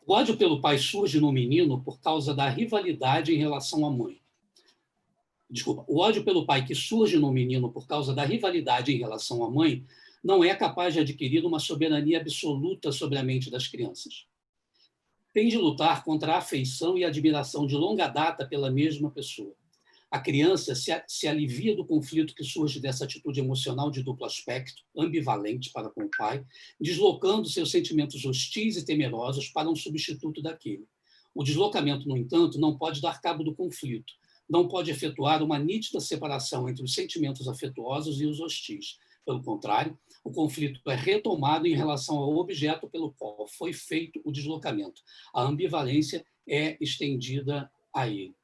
O O ódio pelo pai surge no menino por causa da rivalidade em relação à mãe. Desculpa, o ódio pelo pai que surge no menino por causa da rivalidade em relação à mãe não é capaz de adquirir uma soberania absoluta sobre a mente das crianças. Tem de lutar contra a afeição e a admiração de longa data pela mesma pessoa. A criança se alivia do conflito que surge dessa atitude emocional de duplo aspecto, ambivalente para com o pai, deslocando seus sentimentos hostis e temerosos para um substituto daquele. O deslocamento, no entanto, não pode dar cabo do conflito, não pode efetuar uma nítida separação entre os sentimentos afetuosos e os hostis. Pelo contrário, o conflito é retomado em relação ao objeto pelo qual foi feito o deslocamento. A ambivalência é estendida a ele.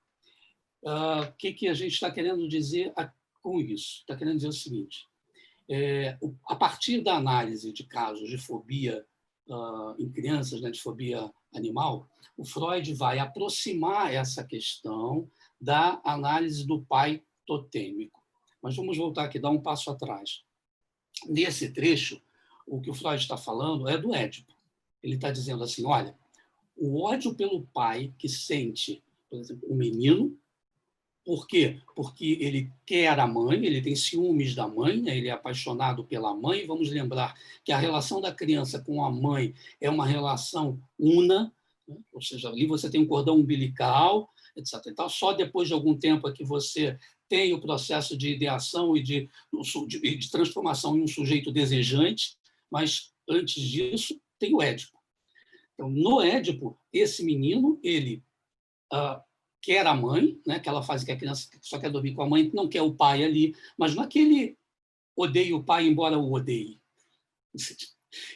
O que a gente está querendo dizer com isso? Está querendo dizer o seguinte: a partir da análise de casos de fobia em crianças, né, de fobia animal, o Freud vai aproximar essa questão da análise do pai totêmico. Mas vamos voltar aqui, dar um passo atrás. Nesse trecho, o que o Freud está falando é do Édipo. Ele está dizendo assim, olha, o ódio pelo pai que sente, por exemplo, o menino. Por quê? Porque ele quer a mãe, ele tem ciúmes da mãe, né? Ele é apaixonado pela mãe. Vamos lembrar que a relação da criança com a mãe é uma relação una, né? Ou seja, ali você tem um cordão umbilical, etc. Então, só depois de algum tempo é que você tem o processo de ideação e de transformação em um sujeito desejante, mas antes disso tem o Édipo. Então, no Édipo, esse menino, ele quer a mãe, né, aquela fase que a criança só quer dormir com a mãe, não quer o pai ali, mas não é que ele odeia o pai, embora o odeie.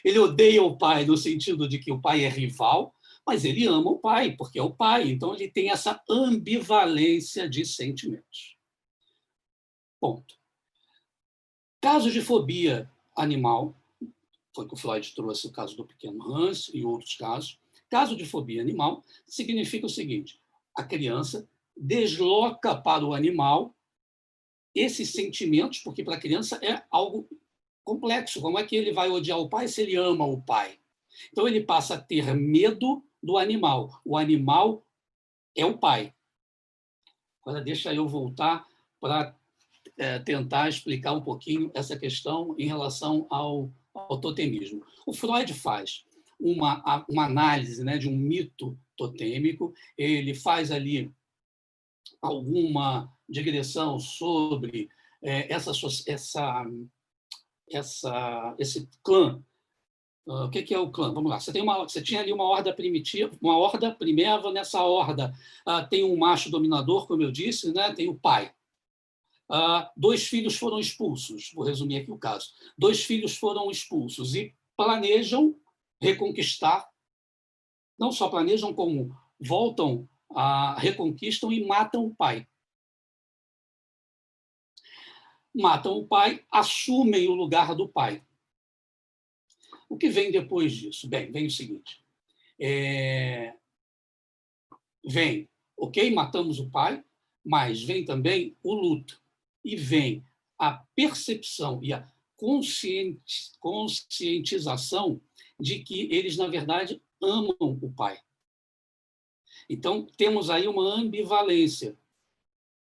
Ele odeia o pai no sentido de que o pai é rival, mas ele ama o pai, porque é o pai. Então, ele tem essa ambivalência de sentimentos. Ponto. Casos de fobia animal, foi que o Freud trouxe o caso do pequeno Hans e outros casos. Caso de fobia animal significa o seguinte: a criança desloca para o animal esses sentimentos, porque para a criança é algo complexo. Como é que ele vai odiar o pai se ele ama o pai? Então, ele passa a ter medo do animal. O animal é o pai. Agora, deixa eu voltar para tentar explicar um pouquinho essa questão em relação ao totemismo. O Freud faz uma análise, né, de um mito totêmico, ele faz ali alguma digressão sobre esse clã. O que é o clã? Vamos lá. Você tinha ali uma horda primitiva, uma horda primeva. Nessa horda tem um macho dominador, como eu disse, né? Tem o pai. 2 filhos foram expulsos. Vou resumir aqui o caso. 2 filhos foram expulsos e planejam reconquistar. Não só planejam, como voltam, reconquistam e matam o pai. Matam o pai, assumem o lugar do pai. O que vem depois disso? Bem, vem o seguinte. Vem, ok, matamos o pai, mas vem também o luto. E vem a percepção e a conscientização de que eles, na verdade, amam o pai. Então, temos aí uma ambivalência.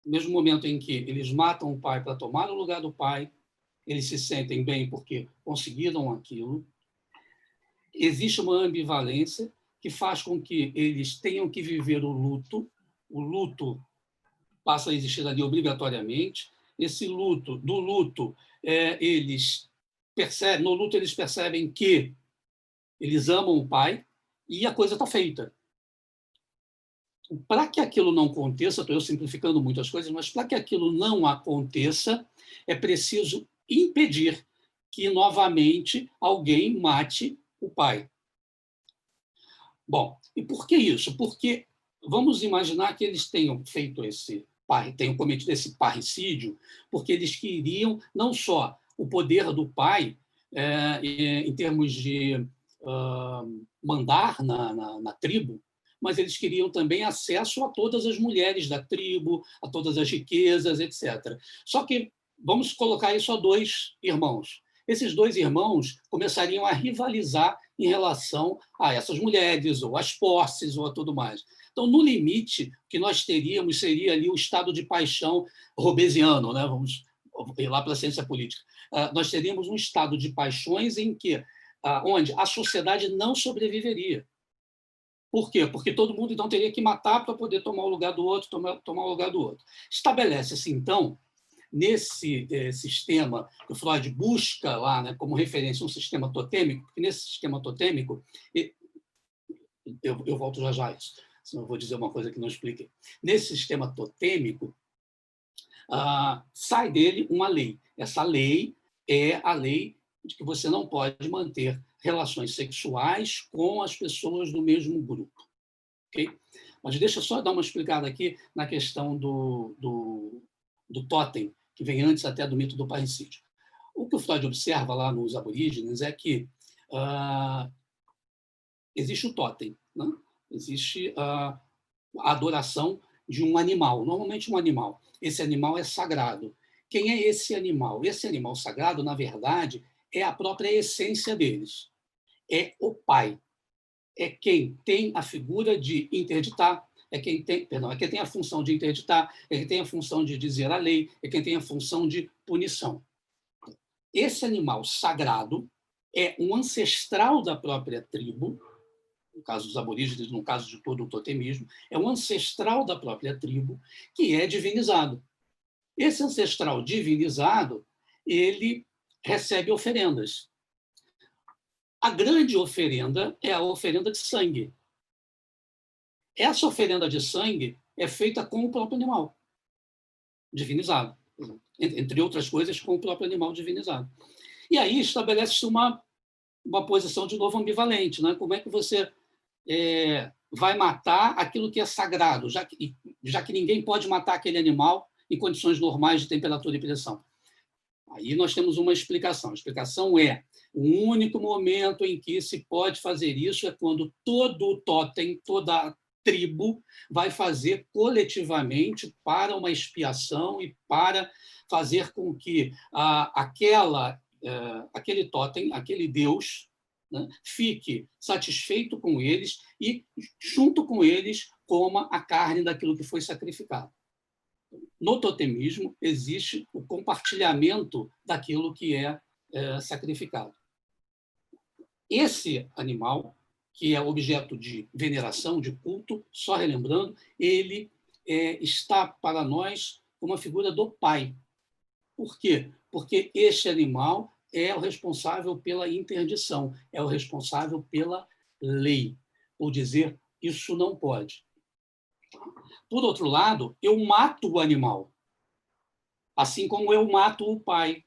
No mesmo momento em que eles matam o pai para tomar o lugar do pai, eles se sentem bem porque conseguiram aquilo. Existe uma ambivalência que faz com que eles tenham que viver o luto passa a existir ali obrigatoriamente. Esse luto, eles percebem que eles amam o pai e a coisa está feita. Para que aquilo não aconteça, estou eu simplificando muitas coisas, mas para que aquilo não aconteça, é preciso impedir que novamente alguém mate o pai. Bom, e por que isso? Porque vamos imaginar que eles tenham cometido esse parricídio, porque eles queriam não só o poder do pai em termos de mandar na tribo, mas eles queriam também acesso a todas as mulheres da tribo, a todas as riquezas, etc. Só que vamos colocar isso a 2 irmãos. esses dois irmãos começariam a rivalizar em relação a essas mulheres, ou às posses, ou a tudo mais. Então, no limite, o que nós teríamos seria ali o estado de paixão robesiano, né? Vamos ir lá para a ciência política. Nós teríamos um estado de paixões em que, onde a sociedade não sobreviveria. Por quê? Porque todo mundo, então, teria que matar para poder tomar o lugar do outro, tomar o lugar do outro. Estabelece-se, então, nesse sistema que o Freud busca lá, né, como referência, um sistema totêmico, porque nesse sistema totêmico, eu volto já a isso, senão eu vou dizer uma coisa que não expliquei. Nesse sistema totêmico, sai dele uma lei. Essa lei é a lei de que você não pode manter relações sexuais com as pessoas do mesmo grupo. Okay? Mas deixa eu só dar uma explicada aqui na questão do totem, que vem antes até do mito do parricídio. O que o Freud observa lá nos aborígenes é que existe o totem, né? Existe a adoração de um animal, normalmente um animal. Esse animal é sagrado. Quem é esse animal? Esse animal sagrado, na verdade, é a própria essência deles. É o pai. É quem tem a figura de interditar, é quem tem a função de interditar, é quem tem a função de dizer a lei, é quem tem a função de punição. Esse animal sagrado é um ancestral da própria tribo, no caso dos aborígenes, no caso de todo o totemismo, é um ancestral da própria tribo que é divinizado. Esse ancestral divinizado, ele recebe oferendas. A grande oferenda é a oferenda de sangue. Essa oferenda de sangue é feita com o próprio animal divinizado, entre outras coisas, com o próprio animal divinizado. E aí estabelece-se uma posição, de novo, ambivalente. Né? Como é que você vai matar aquilo que é sagrado, já que ninguém pode matar aquele animal em condições normais de temperatura e pressão? Aí nós temos uma explicação. A explicação é: o único momento em que se pode fazer isso é quando todo o totem, toda a tribo vai fazer coletivamente para uma expiação e para fazer com que aquele totem, aquele Deus, né, fique satisfeito com eles e, junto com eles, coma a carne daquilo que foi sacrificado. No totemismo, existe o compartilhamento daquilo que é sacrificado. Esse animal, que é objeto de veneração, de culto, só relembrando, ele está para nós como a figura do pai. Por quê? Porque este animal é o responsável pela interdição, é o responsável pela lei, por dizer isso não pode. Por outro lado, eu mato o animal, assim como eu mato o pai,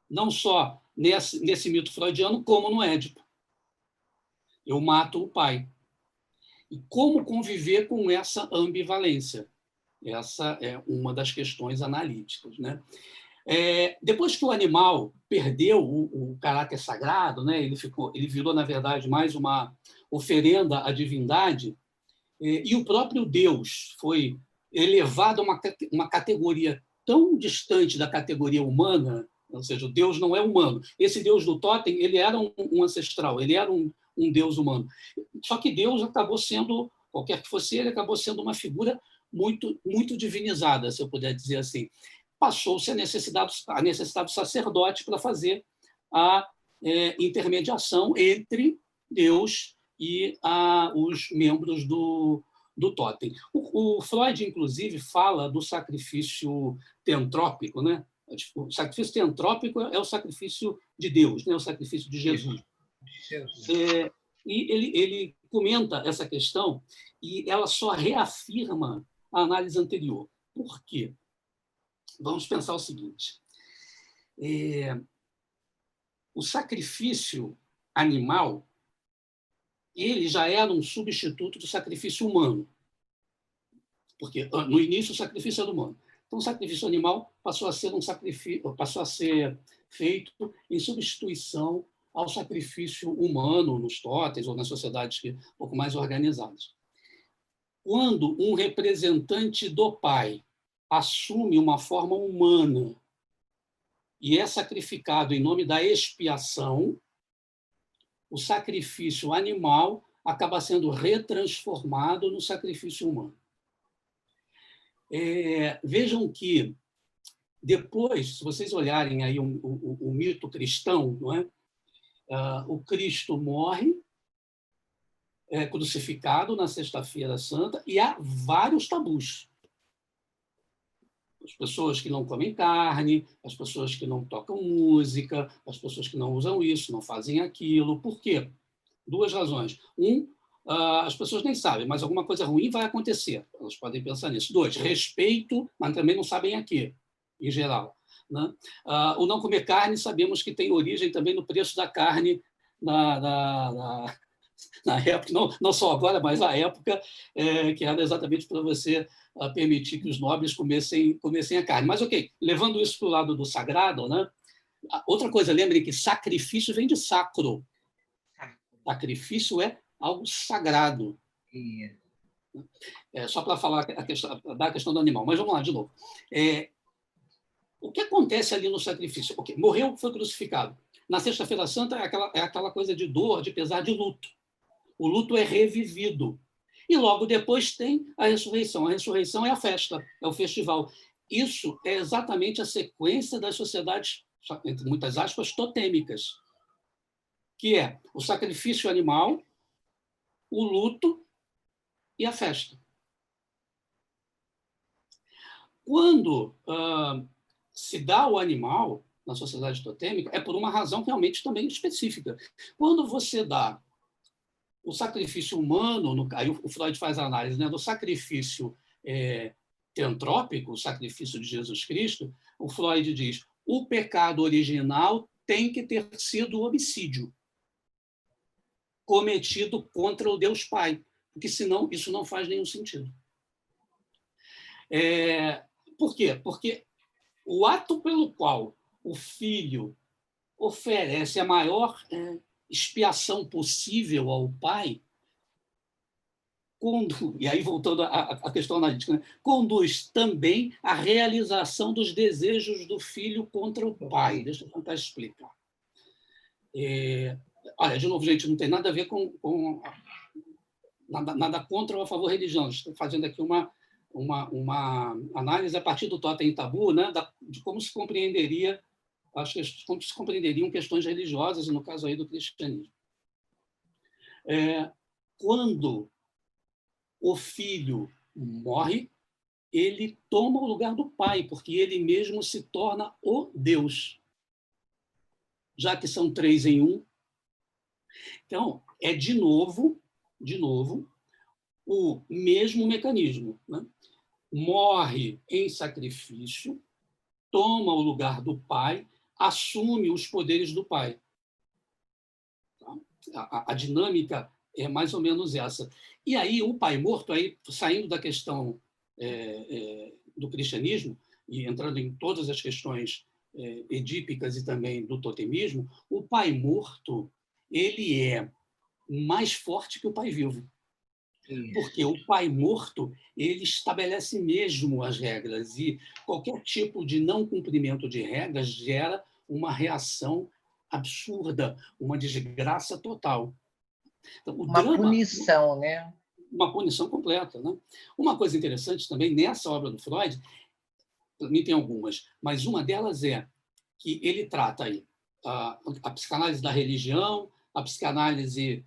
não só nesse mito freudiano, como no Édipo. Eu mato o pai. E como conviver com essa ambivalência? Essa é uma das questões analíticas, né? Depois que o animal perdeu o caráter sagrado, né, ele virou, na verdade, mais uma oferenda à divindade, e o próprio Deus foi elevado a uma categoria tão distante da categoria humana, ou seja, o Deus não é humano. Esse Deus do totem, ele era um ancestral, ele era um Deus humano. Só que Deus acabou sendo, qualquer que fosse ele, acabou sendo uma figura muito, muito divinizada, se eu puder dizer assim. Passou-se a necessidade do sacerdote para fazer a intermediação entre Deus e os membros do totem. O Freud, inclusive, fala do sacrifício teantrópico, né? O sacrifício teantrópico é o sacrifício de Deus, né? O sacrifício de Jesus. E ele comenta essa questão e ela só reafirma a análise anterior. Por quê? Vamos pensar o seguinte: o sacrifício animal ele já era um substituto do sacrifício humano, porque no início o sacrifício era humano. Então, o sacrifício animal passou a ser feito em substituição ao sacrifício humano nos totens ou nas sociedades um pouco mais organizadas. Quando um representante do pai assume uma forma humana e é sacrificado em nome da expiação, o sacrifício animal acaba sendo retransformado no sacrifício humano. Vejam que depois, se vocês olharem aí o mito cristão, não é? O Cristo morre, é crucificado na Sexta-feira Santa, e há vários tabus. As pessoas que não comem carne, as pessoas que não tocam música, as pessoas que não usam isso, não fazem aquilo. Por quê? Duas razões. As pessoas nem sabem, mas alguma coisa ruim vai acontecer. Elas podem pensar nisso. Dois, respeito, mas também não sabem a quê, em geral. Né? O não comer carne, sabemos que tem origem também no preço da carne na época, não só agora, mas na época, que era exatamente para você permitir que os nobres comessem a carne. Mas, ok, levando isso para o lado do sagrado, né? Outra coisa, lembrem que sacrifício vem de sacro. Sacrifício é algo sagrado. Só para falar da questão do animal. Mas vamos lá, de novo. O que acontece ali no sacrifício? Okay, morreu, foi crucificado. Na Sexta-feira Santa é aquela coisa de dor, de pesar, de luto. O luto é revivido. E logo depois tem a ressurreição. A ressurreição é a festa, é o festival. Isso é exatamente a sequência das sociedades, entre muitas aspas, totêmicas, que é o sacrifício animal, o luto e a festa. Quando se dá o animal na sociedade totêmica, é por uma razão realmente também específica. Quando você dá o sacrifício humano, aí o Freud faz a análise, né, do sacrifício teantrópico, o sacrifício de Jesus Cristo, o Freud diz: o pecado original tem que ter sido o homicídio cometido contra o Deus Pai, porque senão isso não faz nenhum sentido. Por quê? Porque o ato pelo qual o filho oferece a maior expiação possível ao pai, e aí voltando à questão analítica, né, conduz também à realização dos desejos do filho contra o pai. Deixa eu tentar explicar. Olha, de novo, gente, não tem nada a ver com nada contra ou a favor da religião. Estou fazendo aqui uma análise a partir do Totem e Tabu, né, de como se compreenderiam questões religiosas, e no caso aí do cristianismo. Quando o filho morre, ele toma o lugar do pai, porque ele mesmo se torna o Deus, já que são 3 em 1. Então, é de novo, o mesmo mecanismo, né? Morre em sacrifício, toma o lugar do pai, assume os poderes do pai. Tá? A dinâmica é mais ou menos essa. E aí o pai morto, aí, saindo da questão do cristianismo e entrando em todas as questões edípicas e também do totemismo, o pai morto ele é mais forte que o pai vivo. Porque o pai morto ele estabelece mesmo as regras e qualquer tipo de não cumprimento de regras gera uma reação absurda, uma desgraça total. Então, punição, né? Uma punição completa. Né? Uma coisa interessante também nessa obra do Freud, para mim tem algumas, mas uma delas é que ele trata aí a psicanálise da religião, a psicanálise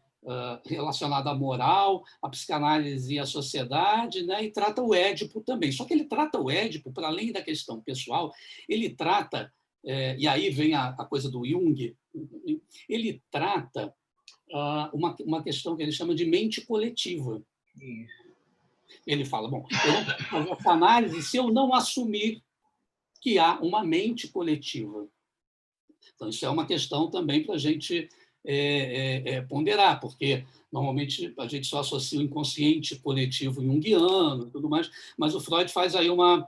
relacionada à moral, a psicanálise e à sociedade, né? E trata o Édipo também. Só que ele trata o Édipo, para além da questão pessoal, ele trata, e aí vem a coisa do Jung, ele trata uma questão que ele chama de mente coletiva. Ele fala, bom, eu não posso fazer essa análise se eu não assumir que há uma mente coletiva. Então, isso é uma questão também para a gente ponderar, porque normalmente a gente só associa o inconsciente coletivo junguiano e tudo mais, mas o Freud faz aí um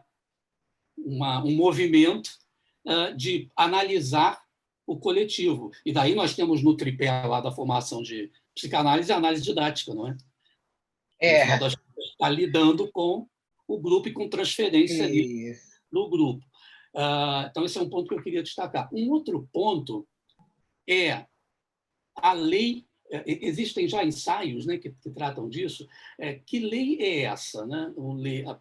movimento de analisar o coletivo. E daí nós temos no tripé lá da formação de psicanálise a análise didática, não é? No final das contas, está lidando com o grupo e com transferência ali no grupo. Então, esse é um ponto que eu queria destacar. Um outro ponto é a lei. Existem já ensaios, né, que tratam disso. Que lei é essa? Né?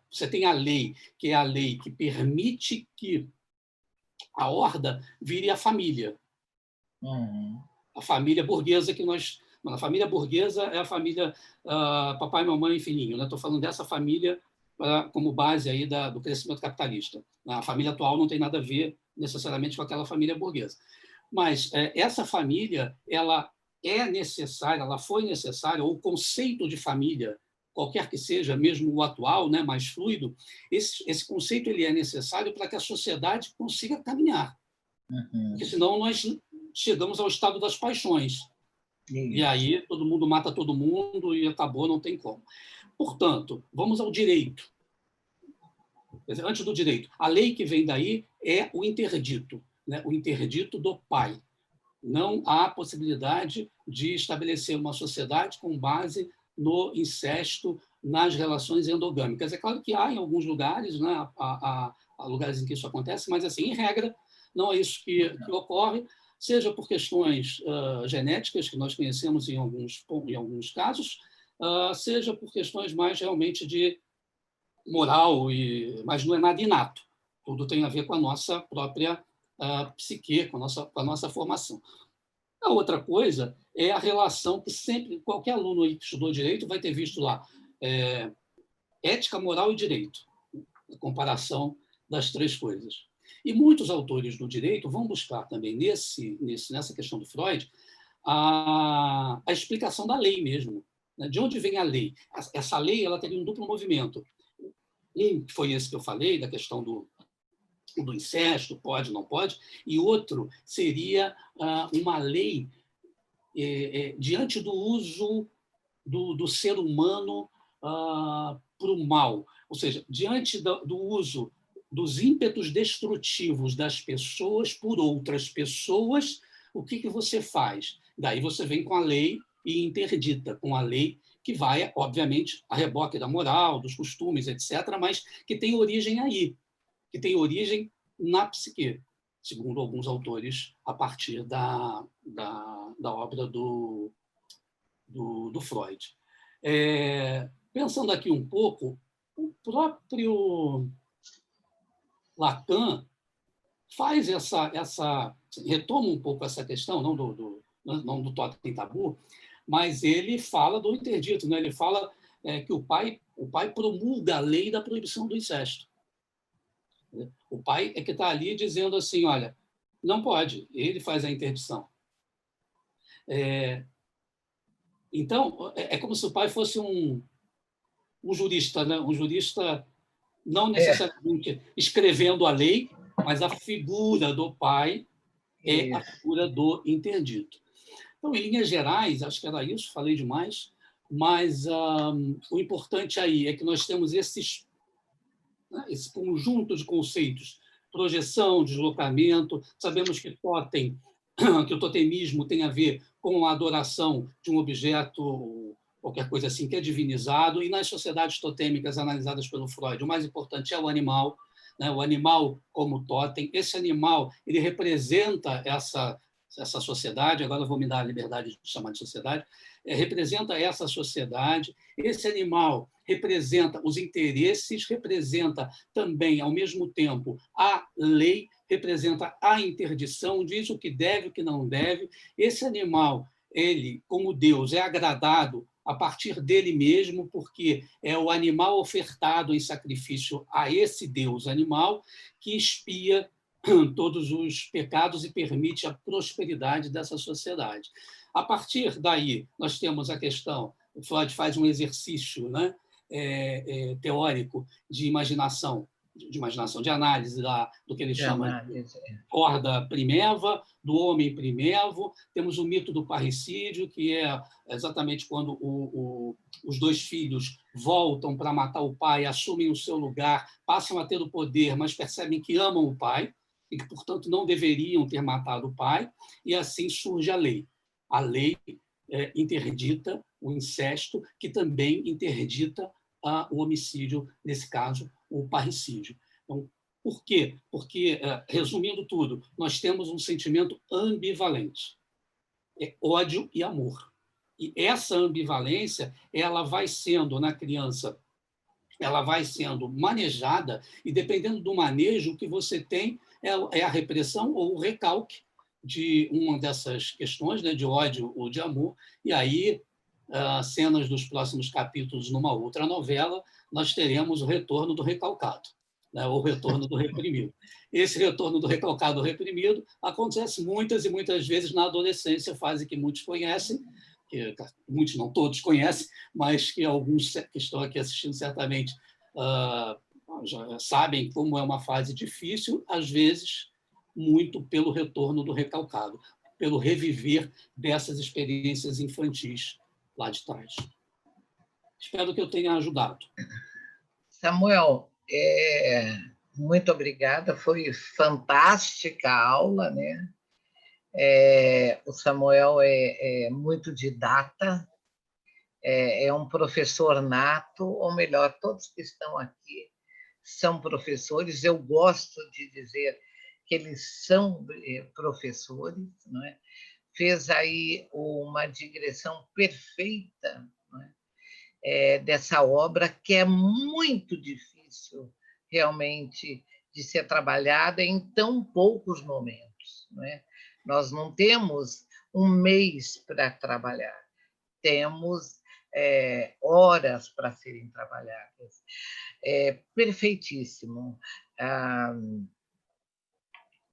Você tem a lei, que é a lei que permite que a horda vire a família. A família burguesa que nós... A família burguesa é a família papai, mamãe e filhinho. Estou falando dessa família como base aí do crescimento capitalista. A família atual não tem nada a ver necessariamente com aquela família burguesa. Mas essa família, ela é necessária, ela foi necessária, ou o conceito de família, qualquer que seja, mesmo o atual, né, mais fluido, esse conceito ele é necessário para que a sociedade consiga caminhar. Porque senão nós chegamos ao estado das paixões. E aí todo mundo mata todo mundo e acabou, não tem como. Portanto, vamos ao direito. Antes do direito, a lei que vem daí é o interdito, né? O interdito do pai. Não há possibilidade de estabelecer uma sociedade com base no incesto, nas relações endogâmicas. É claro que há em alguns lugares, né, há lugares em que isso acontece, mas, assim, em regra, não é isso que ocorre, seja por questões genéticas, que nós conhecemos em alguns casos, seja por questões mais realmente de moral, mas não é nada inato. Tudo tem a ver com a nossa própria psique, com a nossa formação. A outra coisa é a relação que sempre, qualquer aluno aí que estudou direito vai ter visto lá, ética, moral e direito, a comparação das três coisas. E muitos autores do direito vão buscar também, nessa questão do Freud, a explicação da lei mesmo. Né? De onde vem a lei? Essa lei ela teria um duplo movimento. Um foi esse que eu falei, da questão do incesto, pode, não pode, e outro seria uma lei diante do uso do ser humano para o mal, ou seja, diante do uso dos ímpetos destrutivos das pessoas por outras pessoas, o que você faz? Daí você vem com a lei e interdita, com a lei que vai, obviamente, a reboque da moral, dos costumes, etc., mas que tem origem aí, que tem origem na psique, segundo alguns autores, a partir da obra do Freud. Pensando aqui um pouco, o próprio Lacan faz retoma um pouco essa questão, não do totem tabu, mas ele fala do interdito, né? Ele fala que o pai promulga a lei da proibição do incesto. O pai é que está ali dizendo assim, olha, não pode, ele faz a interdição. Então, é como se o pai fosse um jurista, né? Um jurista não necessariamente escrevendo a lei, mas a figura do pai é a figura do interdito. Então, em linhas gerais, acho que era isso, falei demais, mas o importante aí é que nós temos esse conjunto de conceitos, projeção, deslocamento, sabemos que o totemismo tem a ver com a adoração de um objeto, qualquer coisa assim, que é divinizado, e nas sociedades totêmicas analisadas pelo Freud, o mais importante é o animal, né? O animal como totem. Esse animal ele representa essa sociedade, agora eu vou me dar a liberdade de chamar de sociedade, representa essa sociedade, esse animal representa os interesses, representa também, ao mesmo tempo, a lei, representa a interdição, diz o que deve, o que não deve. Esse animal, ele, como Deus, é agradado a partir dele mesmo, porque é o animal ofertado em sacrifício a esse Deus animal que expia todos os pecados e permite a prosperidade dessa sociedade. A partir daí, nós temos a questão, o Freud faz um exercício, né, teórico de imaginação, de análise do que ele chama de horda primeva, do homem primevo. Temos o mito do parricídio, que é exatamente quando os dois filhos voltam para matar o pai, assumem o seu lugar, passam a ter o poder, mas percebem que amam o pai e que, portanto, não deveriam ter matado o pai, e assim surge a lei. A lei interdita o incesto, que também interdita o homicídio, nesse caso, o parricídio. Então, Por quê? Porque, resumindo tudo, nós temos um sentimento ambivalente. É ódio e amor. E essa ambivalência, ela vai sendo, na criança, ela vai sendo manejada, e dependendo do manejo, o que você tem é a repressão ou o recalque de uma dessas questões, né, de ódio ou de amor, e aí, cenas dos próximos capítulos numa outra novela, nós teremos o retorno do recalcado, né, ou o retorno do reprimido. Esse retorno do recalcado ou reprimido acontece muitas e muitas vezes na adolescência, fase que muitos conhecem, que muitos não todos conhecem, mas que alguns que estão aqui assistindo certamente já sabem como é uma fase difícil, às vezes muito pelo retorno do recalcado, pelo reviver dessas experiências infantis lá de trás. Espero que eu tenha ajudado. Samuel, muito obrigada, foi fantástica a aula, né? O Samuel é muito didata, é um professor nato, ou melhor, todos que estão aqui são professores. Eu gosto de dizer que eles são professores, não é? Fez aí uma digressão perfeita, não é? Dessa obra, que é muito difícil realmente de ser trabalhada em tão poucos momentos, não é? Nós não temos um mês para trabalhar, temos horas para serem trabalhadas. Perfeitíssimo.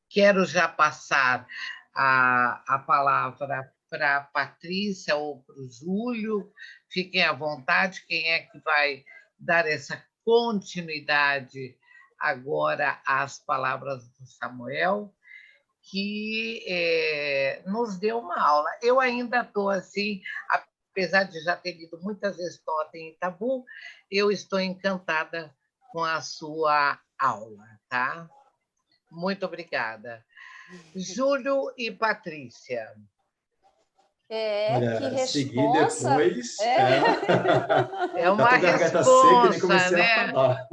Quero já passar a palavra para a Patrícia ou para o Júlio. Fiquem à vontade, quem é que vai dar essa continuidade agora às palavras do Samuel, que nos deu uma aula. Eu ainda estou assim, apesar de já ter lido muitas vezes Totem e Tabu, eu estou encantada com a sua aula, tá? Muito obrigada. Júlio e Patrícia. Olha, Que seguir responsa! depois. É Já uma tô com a garganta seca e nem responsa, comecei né? a falar.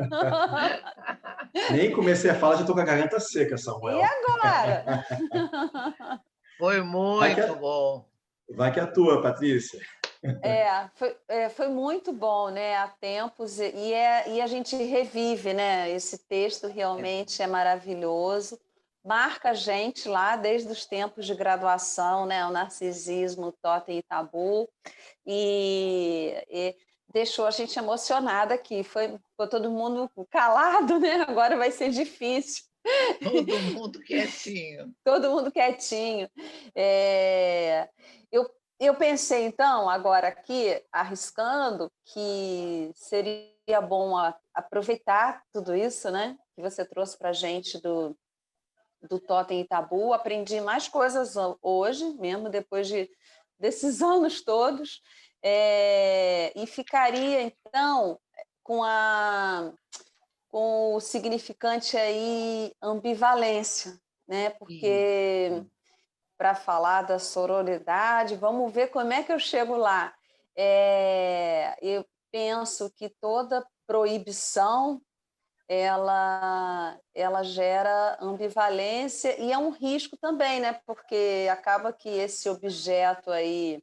Nem comecei a falar, já estou com a garganta seca, E Samuel. agora? Foi Vai que muito é, bom. vai que é a tua, Patrícia. Foi muito bom, né? Há tempos, e a gente revive, né? Esse texto realmente é maravilhoso, marca a gente lá desde os tempos de graduação, né? O narcisismo, o totem e tabu, e deixou a gente emocionada aqui. Ficou todo mundo calado, né? Agora vai ser difícil. Todo mundo quietinho. Todo mundo quietinho. Eu pensei, então, agora aqui, arriscando, que seria bom aproveitar tudo isso, né, que você trouxe para a gente do Totem e Tabu. Aprendi mais coisas hoje, mesmo depois desses anos todos, e ficaria, então, com o significante aí ambivalência, né? Porque para falar da sororidade, vamos ver como é que eu chego lá. Eu penso que toda proibição ela gera ambivalência e é um risco também, né? Porque acaba que esse objeto aí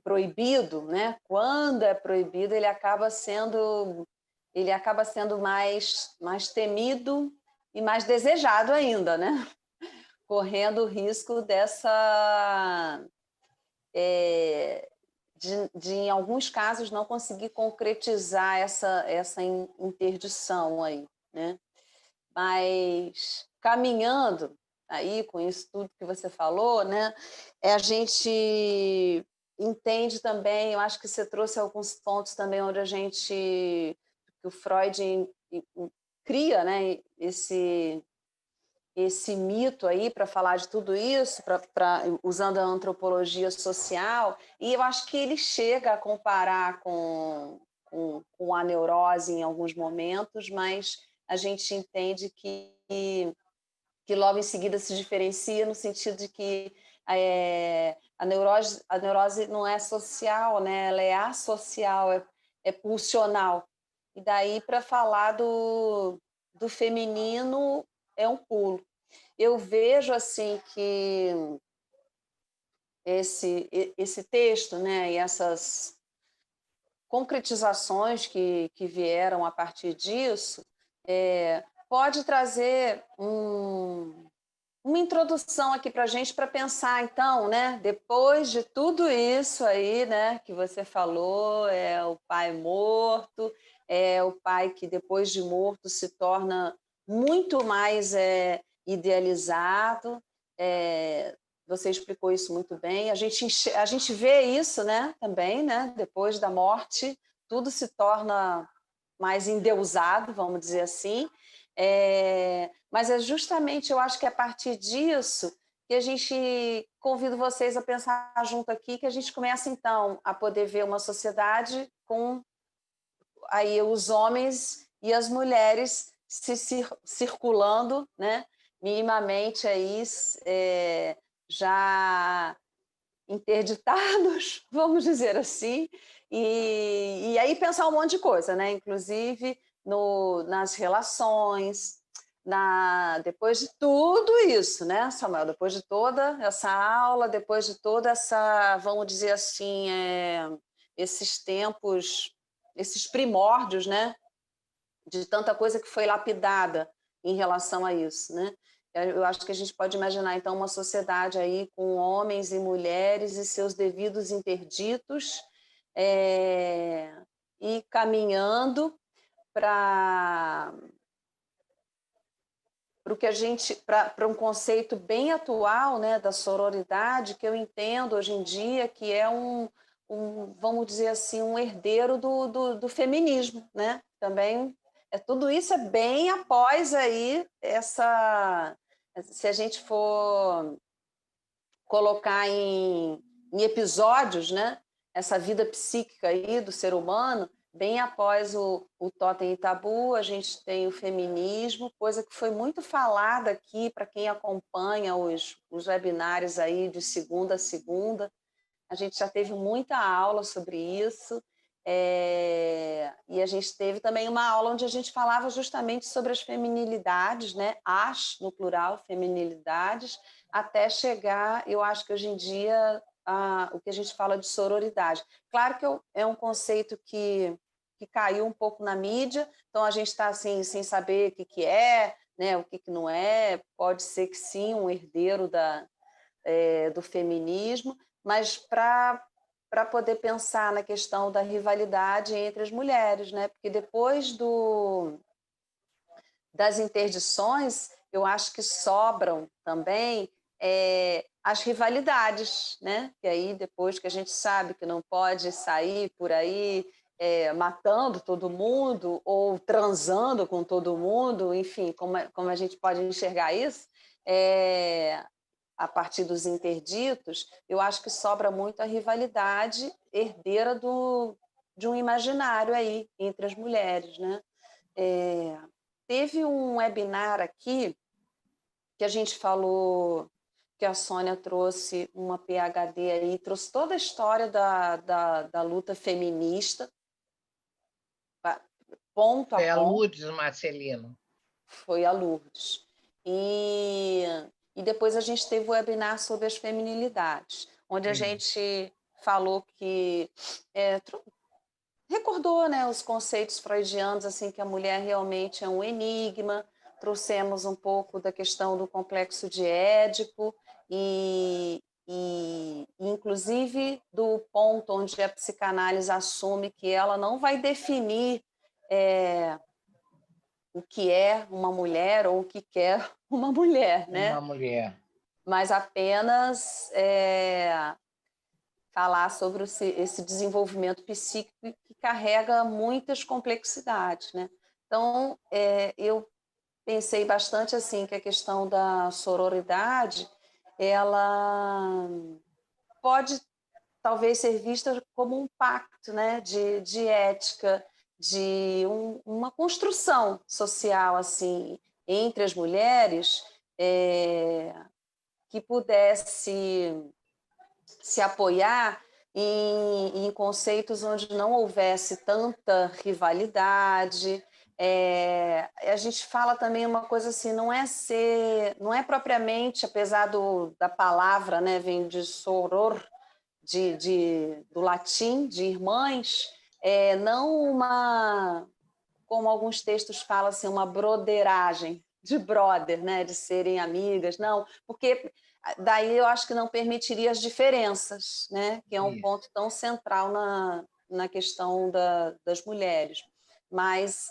proibido, né? Quando é proibido, ele acaba sendo mais temido e mais desejado ainda, né? Correndo o risco de em alguns casos, não conseguir concretizar essa interdição aí, né? Mas caminhando aí com isso tudo que você falou, né? A gente entende também, eu acho que você trouxe alguns pontos também onde que o Freud cria, né, esse mito aí para falar de tudo isso, usando a antropologia social, e eu acho que ele chega a comparar com a neurose em alguns momentos, mas a gente entende que logo em seguida se diferencia no sentido de que a neurose não é social, né? Ela é asocial, é pulsional. E daí para falar do feminino é um pulo. Eu vejo assim que esse texto, né, e essas concretizações que vieram a partir disso, pode trazer uma introdução aqui para a gente para pensar, então, né, depois de tudo isso aí, né, que você falou, é o pai morto, é o pai que depois de morto se torna muito mais idealizado. Você explicou isso muito bem. A gente vê isso, né, também, né, depois da morte, tudo se torna mais endeusado, vamos dizer assim. Mas é justamente, eu acho que é a partir disso que a gente convido vocês a pensar junto aqui, que a gente começa, então, a poder ver uma sociedade com aí os homens e as mulheres circulando, né, minimamente aí, já interditados, vamos dizer assim, e aí pensar um monte de coisa, né? Inclusive nas relações, depois de tudo isso, né, Samuel? Depois de toda essa aula, depois de toda essa, vamos dizer assim, esses tempos, esses primórdios, né, de tanta coisa que foi lapidada em relação a isso, né? Eu acho que a gente pode imaginar, então, uma sociedade aí com homens e mulheres e seus devidos interditos, e caminhando para para um conceito bem atual, né, da sororidade, que eu entendo hoje em dia que é vamos dizer assim, um herdeiro do feminismo, né? Também tudo isso é bem após aí se a gente for colocar em episódios, né, essa vida psíquica aí do ser humano, bem após o Totem e Tabu, a gente tem o feminismo, coisa que foi muito falada aqui para quem acompanha os webinários aí de segunda a segunda. A gente já teve muita aula sobre isso, e a gente teve também uma aula onde a gente falava justamente sobre as feminilidades, né? As, no plural, feminilidades, até chegar, eu acho que hoje em dia, o que a gente fala de sororidade. Claro que é um conceito que caiu um pouco na mídia, então a gente está assim, sem saber o que é, né? O que não é, pode ser que sim, um herdeiro do feminismo, mas para poder pensar na questão da rivalidade entre as mulheres, né? Porque depois das interdições, eu acho que sobram também as rivalidades, né? Que aí, depois que a gente sabe que não pode sair por aí matando todo mundo ou transando com todo mundo, enfim, como a gente pode enxergar isso, a partir dos interditos, eu acho que sobra muito a rivalidade herdeira de um imaginário aí entre as mulheres, né? Teve um webinar aqui que a gente falou, que a Sônia trouxe uma PhD aí, trouxe toda a história da luta feminista, ponto a Foi a ponto. Lourdes Marcelino. Foi a Lourdes. E depois a gente teve o webinar sobre as feminilidades, onde a gente falou que recordou, né, os conceitos freudianos, assim, que a mulher realmente é um enigma. Trouxemos um pouco da questão do complexo de Édipo e inclusive do ponto onde a psicanálise assume que ela não vai definir o que é uma mulher ou o que quer uma mulher, né? Uma mulher. Mas apenas falar sobre esse desenvolvimento psíquico que carrega muitas complexidades, né? Então, eu pensei bastante assim que a questão da sororidade, ela pode talvez ser vista como um pacto, né, de ética, de uma construção social assim entre as mulheres, que pudesse se apoiar em conceitos onde não houvesse tanta rivalidade, A gente fala também uma coisa assim, não é propriamente, apesar da palavra, né, vem de soror, do latim, de irmãs, não uma, como alguns textos falam assim, uma broderagem de brother, né, de serem amigas, não, porque daí eu acho que não permitiria as diferenças, né, que é um ponto tão central na questão das mulheres. Mas,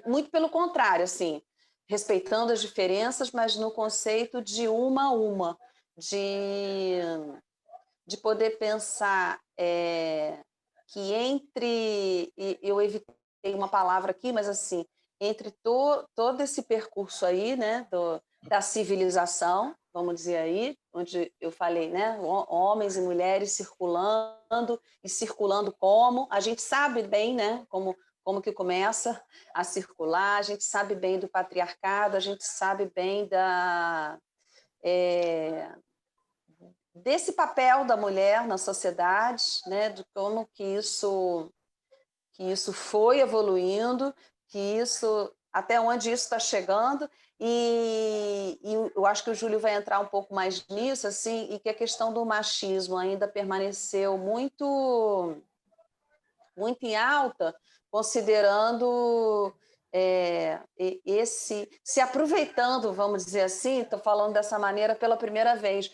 muito pelo contrário, assim, respeitando as diferenças, mas no conceito de uma a uma, de poder pensar que eu evitei uma palavra aqui, mas assim, entre todo esse percurso aí, né, da civilização, vamos dizer aí, onde eu falei, né, homens e mulheres circulando, e circulando como, a gente sabe bem, né, como que começa a circular, a gente sabe bem do patriarcado, a gente sabe bem desse papel da mulher na sociedade, né, de como que isso foi evoluindo, até onde isso está chegando, e eu acho que o Júlio vai entrar um pouco mais nisso, assim, e que a questão do machismo ainda permaneceu muito, muito em alta, considerando se aproveitando, vamos dizer assim, estou falando dessa maneira pela primeira vez,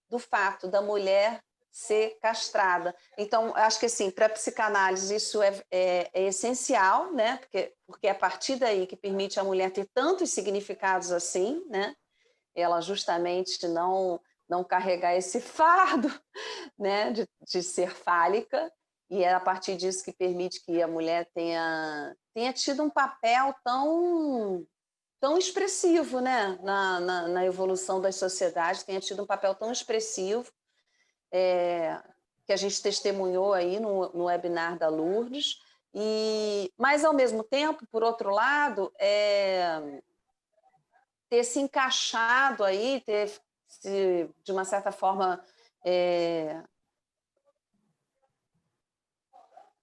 do fato da mulher ser castrada. Então, acho que assim, para a psicanálise isso é essencial, né? Porque é a partir daí que permite a mulher ter tantos significados assim, né? Ela justamente não carregar esse fardo, né? de ser fálica, e é a partir disso que permite que a mulher tenha tido um papel tão expressivo, né? na evolução das sociedades, tenha tido um papel tão expressivo, que a gente testemunhou aí no webinar da Lourdes, mas, ao mesmo tempo, por outro lado, ter se encaixado aí, de uma certa forma,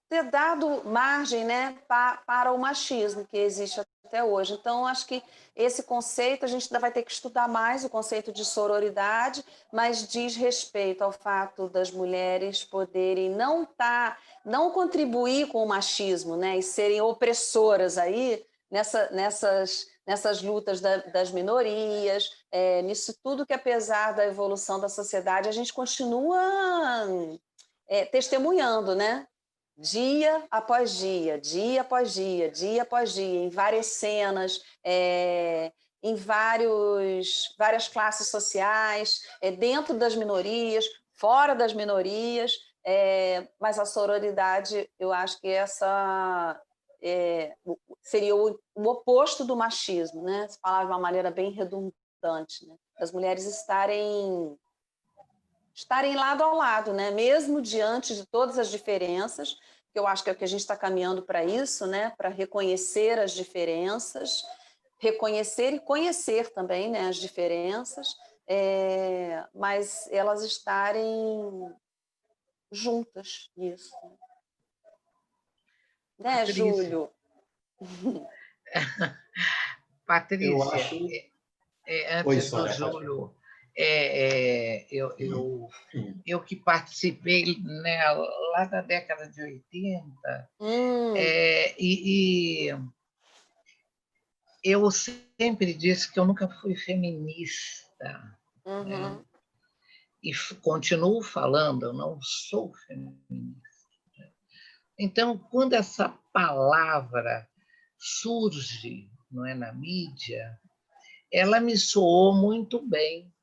ter dado margem, né, para o machismo que existe até hoje. Então, acho que esse conceito, a gente ainda vai ter que estudar mais, o conceito de sororidade, mas diz respeito ao fato das mulheres poderem não contribuir com o machismo, né, e serem opressoras aí nessas lutas das minorias, nisso tudo que, apesar da evolução da sociedade, a gente continua testemunhando, né? Dia após dia, dia após dia, dia após dia, em várias cenas, em várias classes sociais, dentro das minorias, fora das minorias, mas a sororidade, eu acho que essa seria o oposto do machismo, né? Se falar de uma maneira bem redundante, né? As mulheres estarem lado a lado, né? Mesmo diante de todas as diferenças, que eu acho que é o que a gente está caminhando para isso, né? Para reconhecer as diferenças, reconhecer e conhecer também, né, as diferenças, mas elas estarem juntas nisso. Né, Patrícia. Júlio? Patrícia, Eu acho... antes do Júlio, eu que participei, né, lá da década de 80, e eu sempre disse que eu nunca fui feminista, né? E continuo falando, eu não sou feminista. Então, quando essa palavra surge, não é, na mídia, ela me soou muito bem,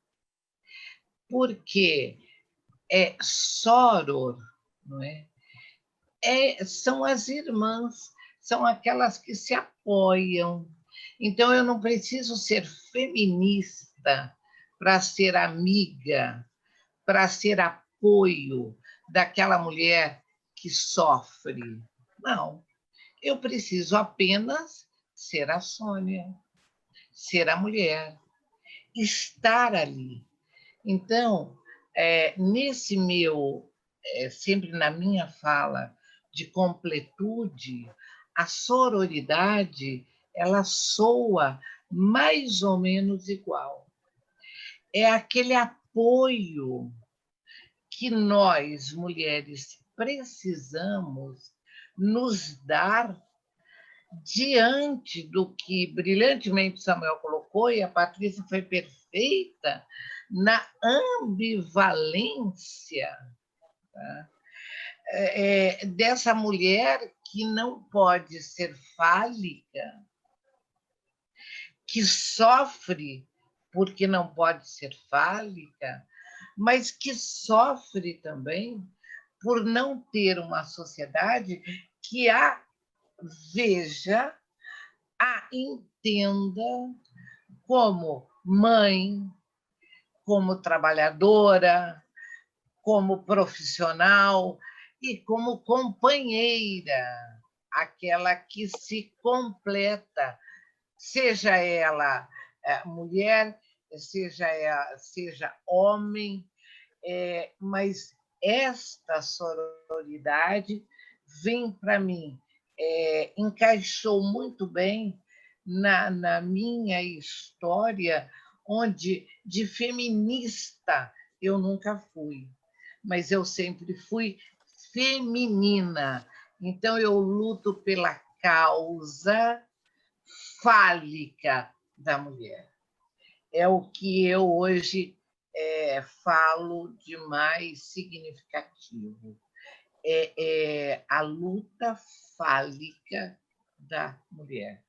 porque soror, não é? São as irmãs, são aquelas que se apoiam. Então, eu não preciso ser feminista para ser amiga, para ser apoio daquela mulher que sofre. Não, eu preciso apenas ser a Sônia, ser a mulher, estar ali. Então, nesse meu sempre na minha fala de completude, a sororidade ela soa mais ou menos igual. É aquele apoio que nós, mulheres, precisamos nos dar diante do que brilhantemente Samuel colocou, e a Patrícia foi perfeita, na ambivalência, tá? Dessa mulher que não pode ser fálica, que sofre porque não pode ser fálica, mas que sofre também por não ter uma sociedade que a veja, a entenda como mãe, como trabalhadora, como profissional e como companheira, aquela que se completa, seja ela mulher, seja homem, mas esta sororidade vem para mim, encaixou muito bem na minha história, onde de feminista eu nunca fui, mas eu sempre fui feminina. Então, eu luto pela causa fálica da mulher. É o que eu hoje falo de mais significativo. É a luta fálica da mulher,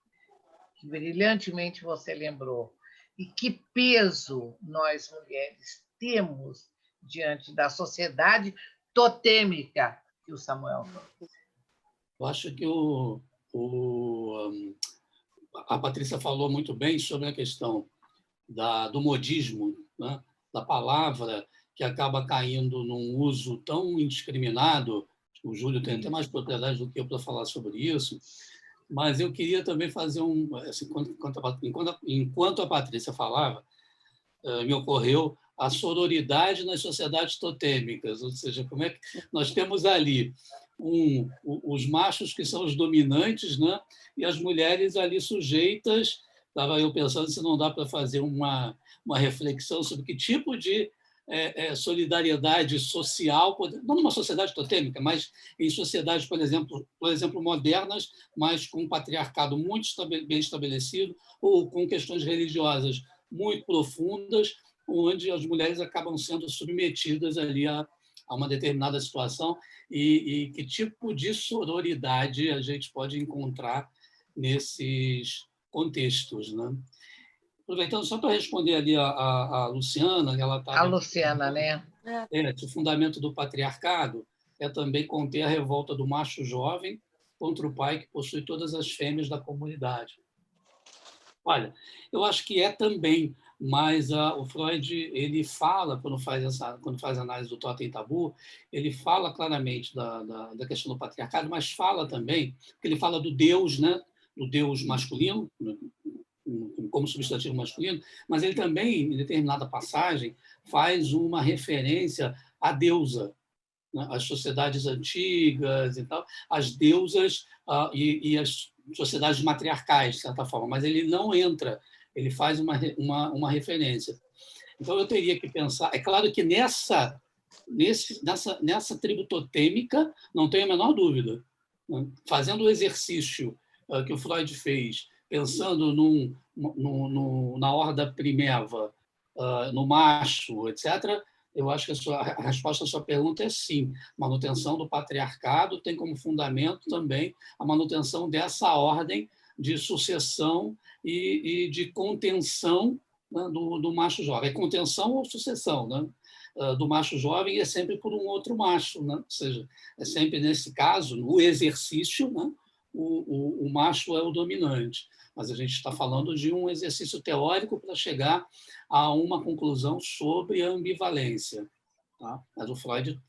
que brilhantemente você lembrou. E que peso nós, mulheres, temos diante da sociedade totêmica que o Samuel falou. Eu acho que a Patrícia falou muito bem sobre a questão do modismo, né? Da palavra, que acaba caindo num uso tão indiscriminado. O Júlio tem até mais propriedade do que eu para falar sobre isso, mas eu queria também fazer assim, enquanto a Patrícia falava, me ocorreu a sororidade nas sociedades totêmicas, ou seja, como é que nós temos ali os machos que são os dominantes, né? E as mulheres ali sujeitas. Estava eu pensando se não dá para fazer uma reflexão sobre que tipo de solidariedade social, não numa sociedade totêmica, mas em sociedades, por exemplo, modernas, mas com um patriarcado muito bem estabelecido ou com questões religiosas muito profundas, onde as mulheres acabam sendo submetidas ali a uma determinada situação, e que tipo de sororidade a gente pode encontrar nesses contextos, né? Aproveitando só para responder ali a Luciana, ela está... A Luciana, né? O fundamento do patriarcado é também conter a revolta do macho jovem contra o pai que possui todas as fêmeas da comunidade. Olha, eu acho que é também, mas o Freud ele fala, quando faz a análise do Totem e Tabu, ele fala claramente da questão do patriarcado, mas fala também, porque ele fala do Deus, né? Do Deus masculino, como substantivo masculino, mas ele também, em determinada passagem, faz uma referência à deusa, né? As sociedades antigas e tal, as deusas e as sociedades matriarcais, de certa forma, mas ele não entra, ele faz uma referência. Então, eu teria que pensar... É claro que nessa tribo totêmica, não tenho a menor dúvida, né? Fazendo o exercício que o Freud fez, pensando na horda primeva, no macho, etc., eu acho que a resposta à sua pergunta é sim. Manutenção do patriarcado tem como fundamento também a manutenção dessa ordem de sucessão e de contenção, né, do macho jovem. É contenção ou sucessão, né? Do macho jovem é sempre por um outro macho, né? Ou seja, é sempre, nesse caso, no exercício, né, o macho é o dominante. Mas a gente está falando de um exercício teórico para chegar a uma conclusão sobre a ambivalência. Tá? Mas o Freud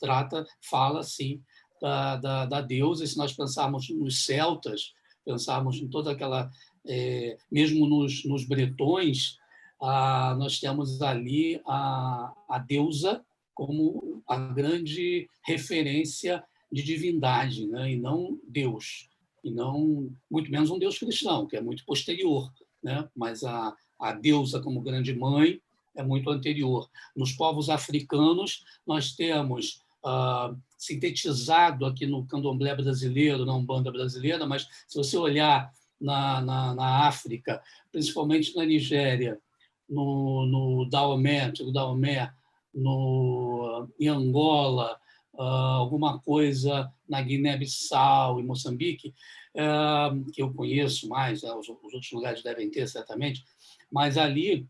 fala, sim, da deusa, e se nós pensarmos nos celtas, pensarmos em toda aquela... mesmo nos bretões, nós temos ali a deusa como a grande referência de divindade, né? E não Deus, e não muito menos um Deus cristão, que é muito posterior, né? Mas a deusa como grande mãe é muito anterior. Nos povos africanos, nós temos sintetizado aqui no candomblé brasileiro, na Umbanda brasileira, mas se você olhar na África, principalmente na Nigéria, no Daomé, em Angola, alguma coisa na Guiné-Bissau e Moçambique, que eu conheço mais, os outros lugares devem ter certamente, mas ali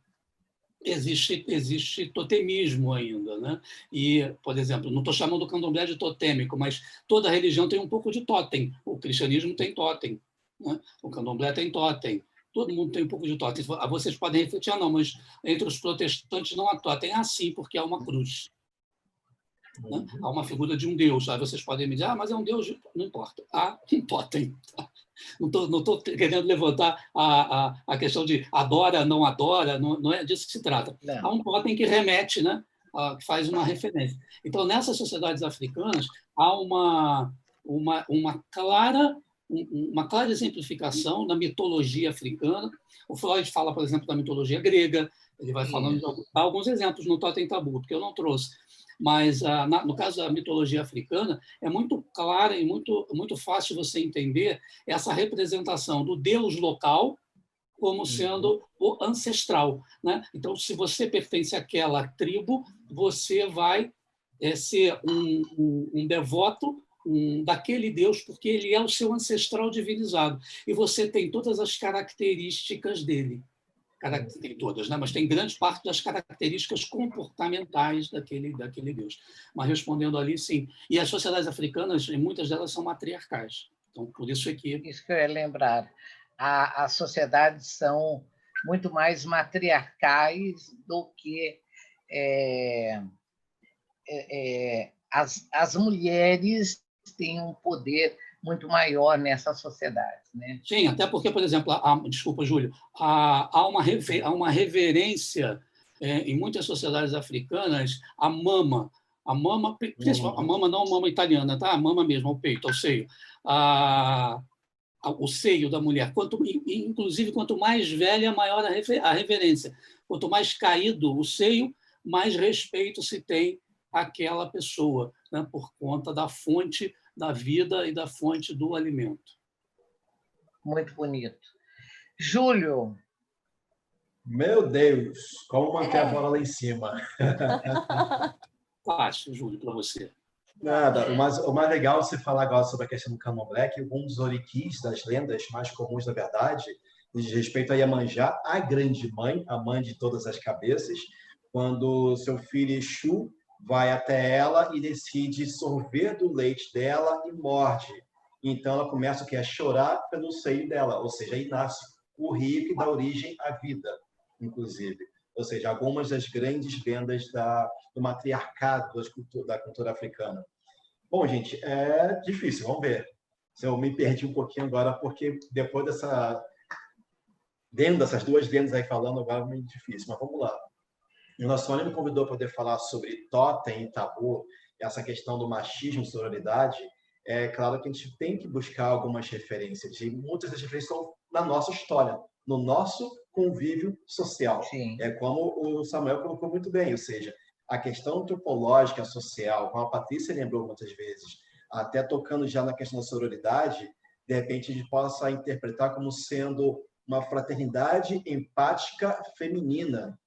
existe totemismo ainda, né? E, por exemplo, não estou chamando o candomblé de totêmico, mas toda religião tem um pouco de totem. O cristianismo tem totem, né? O candomblé tem totem. Todo mundo tem um pouco de totem. Vocês podem refletir, não, mas entre os protestantes não há totem. Sim, porque há uma cruz. Né? Há uma figura de um Deus. Aí vocês podem me dizer, mas é um Deus... Não importa. Há um totem. Não estou querendo levantar a questão de adora, não adora, não é disso que se trata. Não. Há um totem que remete, né? Que faz uma referência. Então, nessas sociedades africanas, há uma clara exemplificação da mitologia africana. O Freud fala, por exemplo, da mitologia grega, ele vai falando de alguns exemplos no Totem Tabu, que eu não trouxe. Mas, no caso da mitologia africana, é muito clara e muito fácil você entender essa representação do deus local como sendo o ancestral, né? Então, se você pertence àquela tribo, você vai ser um devoto daquele deus, porque ele é o seu ancestral divinizado. E você tem todas as características dele. Tem todas, né? Mas tem grande parte das características comportamentais daquele Deus. Mas respondendo ali, sim. E as sociedades africanas, muitas delas são matriarcais. Então, por isso é que... Isso que eu ia lembrar. As sociedades são muito mais matriarcais do que as mulheres têm um poder muito maior nessa sociedade, né? Sim, até porque, por exemplo, desculpa, Júlio, há uma reverência em muitas sociedades africanas à mama. A mama não a mama italiana, tá? A mama mesmo, ao peito, ao seio. O seio da mulher. Inclusive, quanto mais velha, maior a reverência. Quanto mais caído o seio, mais respeito se tem àquela pessoa, né? Por conta da fonte da vida e da fonte do alimento. Muito bonito. Júlio. Meu Deus, como manter a bola lá em cima? Fácil, Júlio, para você. Nada. O mais legal é você falar agora sobre a questão do candomblé, que um dos oriquis das lendas mais comuns, na verdade, diz respeito a Iemanjá, a grande mãe, a mãe de todas as cabeças, quando seu filho Exu vai até ela e decide sorver do leite dela e morde. Então, ela começa a chorar pelo seio dela, ou seja, aí nasce o rio que dá origem à vida, inclusive. Ou seja, algumas das grandes lendas do matriarcado da cultura africana. Bom, gente, é difícil, vamos ver. Eu me perdi um pouquinho agora, porque depois dessas duas lendas aí falando, agora é muito difícil, mas vamos lá. O nosso Sônia me convidou para poder falar sobre totem e tabu, essa questão do machismo e sororidade. É claro que a gente tem que buscar algumas referências, e muitas das referências estão na nossa história, no nosso convívio social. Sim. É como o Samuel colocou muito bem, ou seja, a questão antropológica, social, como a Patrícia lembrou muitas vezes, até tocando já na questão da sororidade, de repente a gente possa interpretar como sendo uma fraternidade empática feminina.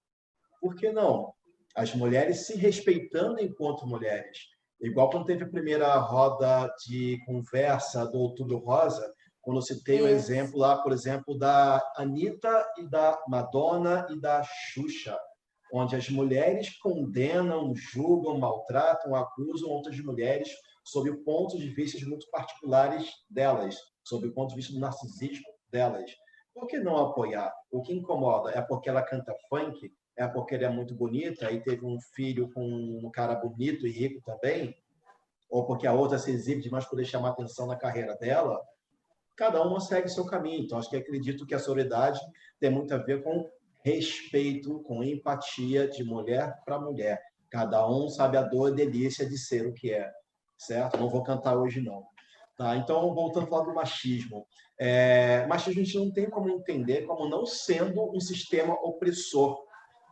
Por que não? As mulheres se respeitando enquanto mulheres. Igual quando teve a primeira roda de conversa do Outubro Rosa, quando eu citei o exemplo lá, por exemplo, da Anitta e da Madonna e da Xuxa, onde as mulheres condenam, julgam, maltratam, acusam outras mulheres sob o ponto de vista muito particulares delas, sob o ponto de vista do narcisismo delas. Por que não apoiar? O que incomoda é porque ela canta funk, é porque ela é muito bonita e teve um filho com um cara bonito e rico também, ou porque a outra se exibe demais para poder chamar atenção na carreira dela. Cada uma segue seu caminho. Então, acho que acredito que a sororidade tem muito a ver com respeito, com empatia de mulher para mulher. Cada um sabe a dor e delícia de ser o que é, certo? Não vou cantar hoje, não. Tá? Então, voltando a falar do machismo. Machismo a gente não tem como entender como não sendo um sistema opressor,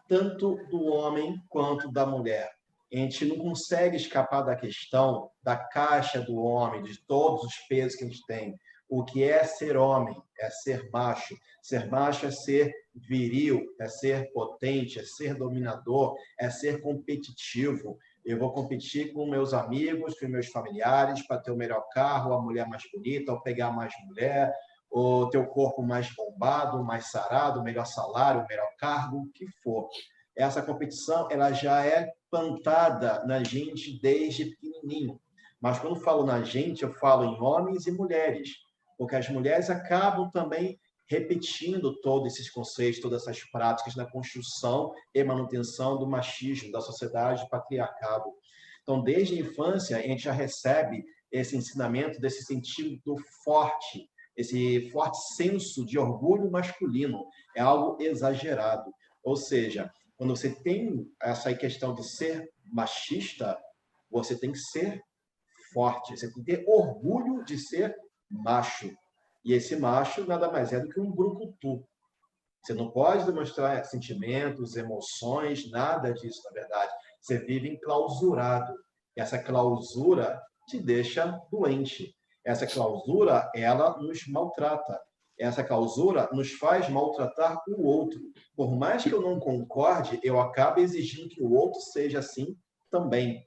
tanto do homem quanto da mulher. A gente não consegue escapar da questão da caixa do homem, de todos os pesos que a gente tem. O que é ser homem? É ser macho. Ser macho é ser viril, é ser potente, é ser dominador, é ser competitivo. Eu vou competir com meus amigos, com meus familiares, para ter o melhor carro, a mulher mais bonita, ou pegar mais mulher, ou ter o corpo mais bombado, mais sarado, melhor salário, melhor cargo, o que for. Essa competição ela já é plantada na gente desde pequenininho. Mas quando falo na gente, eu falo em homens e mulheres, porque as mulheres acabam também repetindo todos esses conceitos, todas essas práticas na construção e manutenção do machismo, da sociedade do patriarcado. Então, desde a infância, a gente já recebe esse ensinamento desse sentido forte, esse forte senso de orgulho masculino. É algo exagerado. Ou seja, quando você tem essa questão de ser machista, você tem que ser forte, você tem que ter orgulho de ser macho. E esse macho nada mais é do que um brucutu. Você não pode demonstrar sentimentos, emoções, nada disso, na verdade. Você vive enclausurado. E essa clausura te deixa doente. Essa clausura, ela nos maltrata. Essa clausura nos faz maltratar o outro. Por mais que eu não concorde, eu acabo exigindo que o outro seja assim também.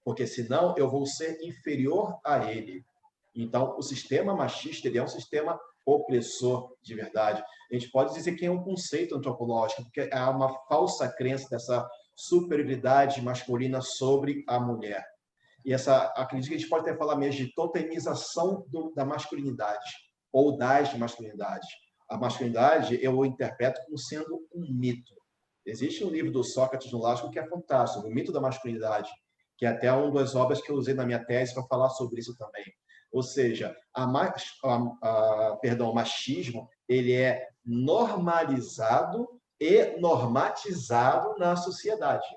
Porque senão eu vou ser inferior a ele. Então, o sistema machista ele é um sistema opressor de verdade. A gente pode dizer que é um conceito antropológico, porque há uma falsa crença dessa superioridade masculina sobre a mulher. E acredito que a gente pode até falar mesmo de totemização da masculinidade, ou das masculinidades. A masculinidade eu interpreto como sendo um mito. Existe um livro do Sócrates no Lástico que é fantástico, o mito da masculinidade, que é até uma das obras que eu usei na minha tese para falar sobre isso também. Ou seja, o machismo ele é normalizado e normatizado na sociedade,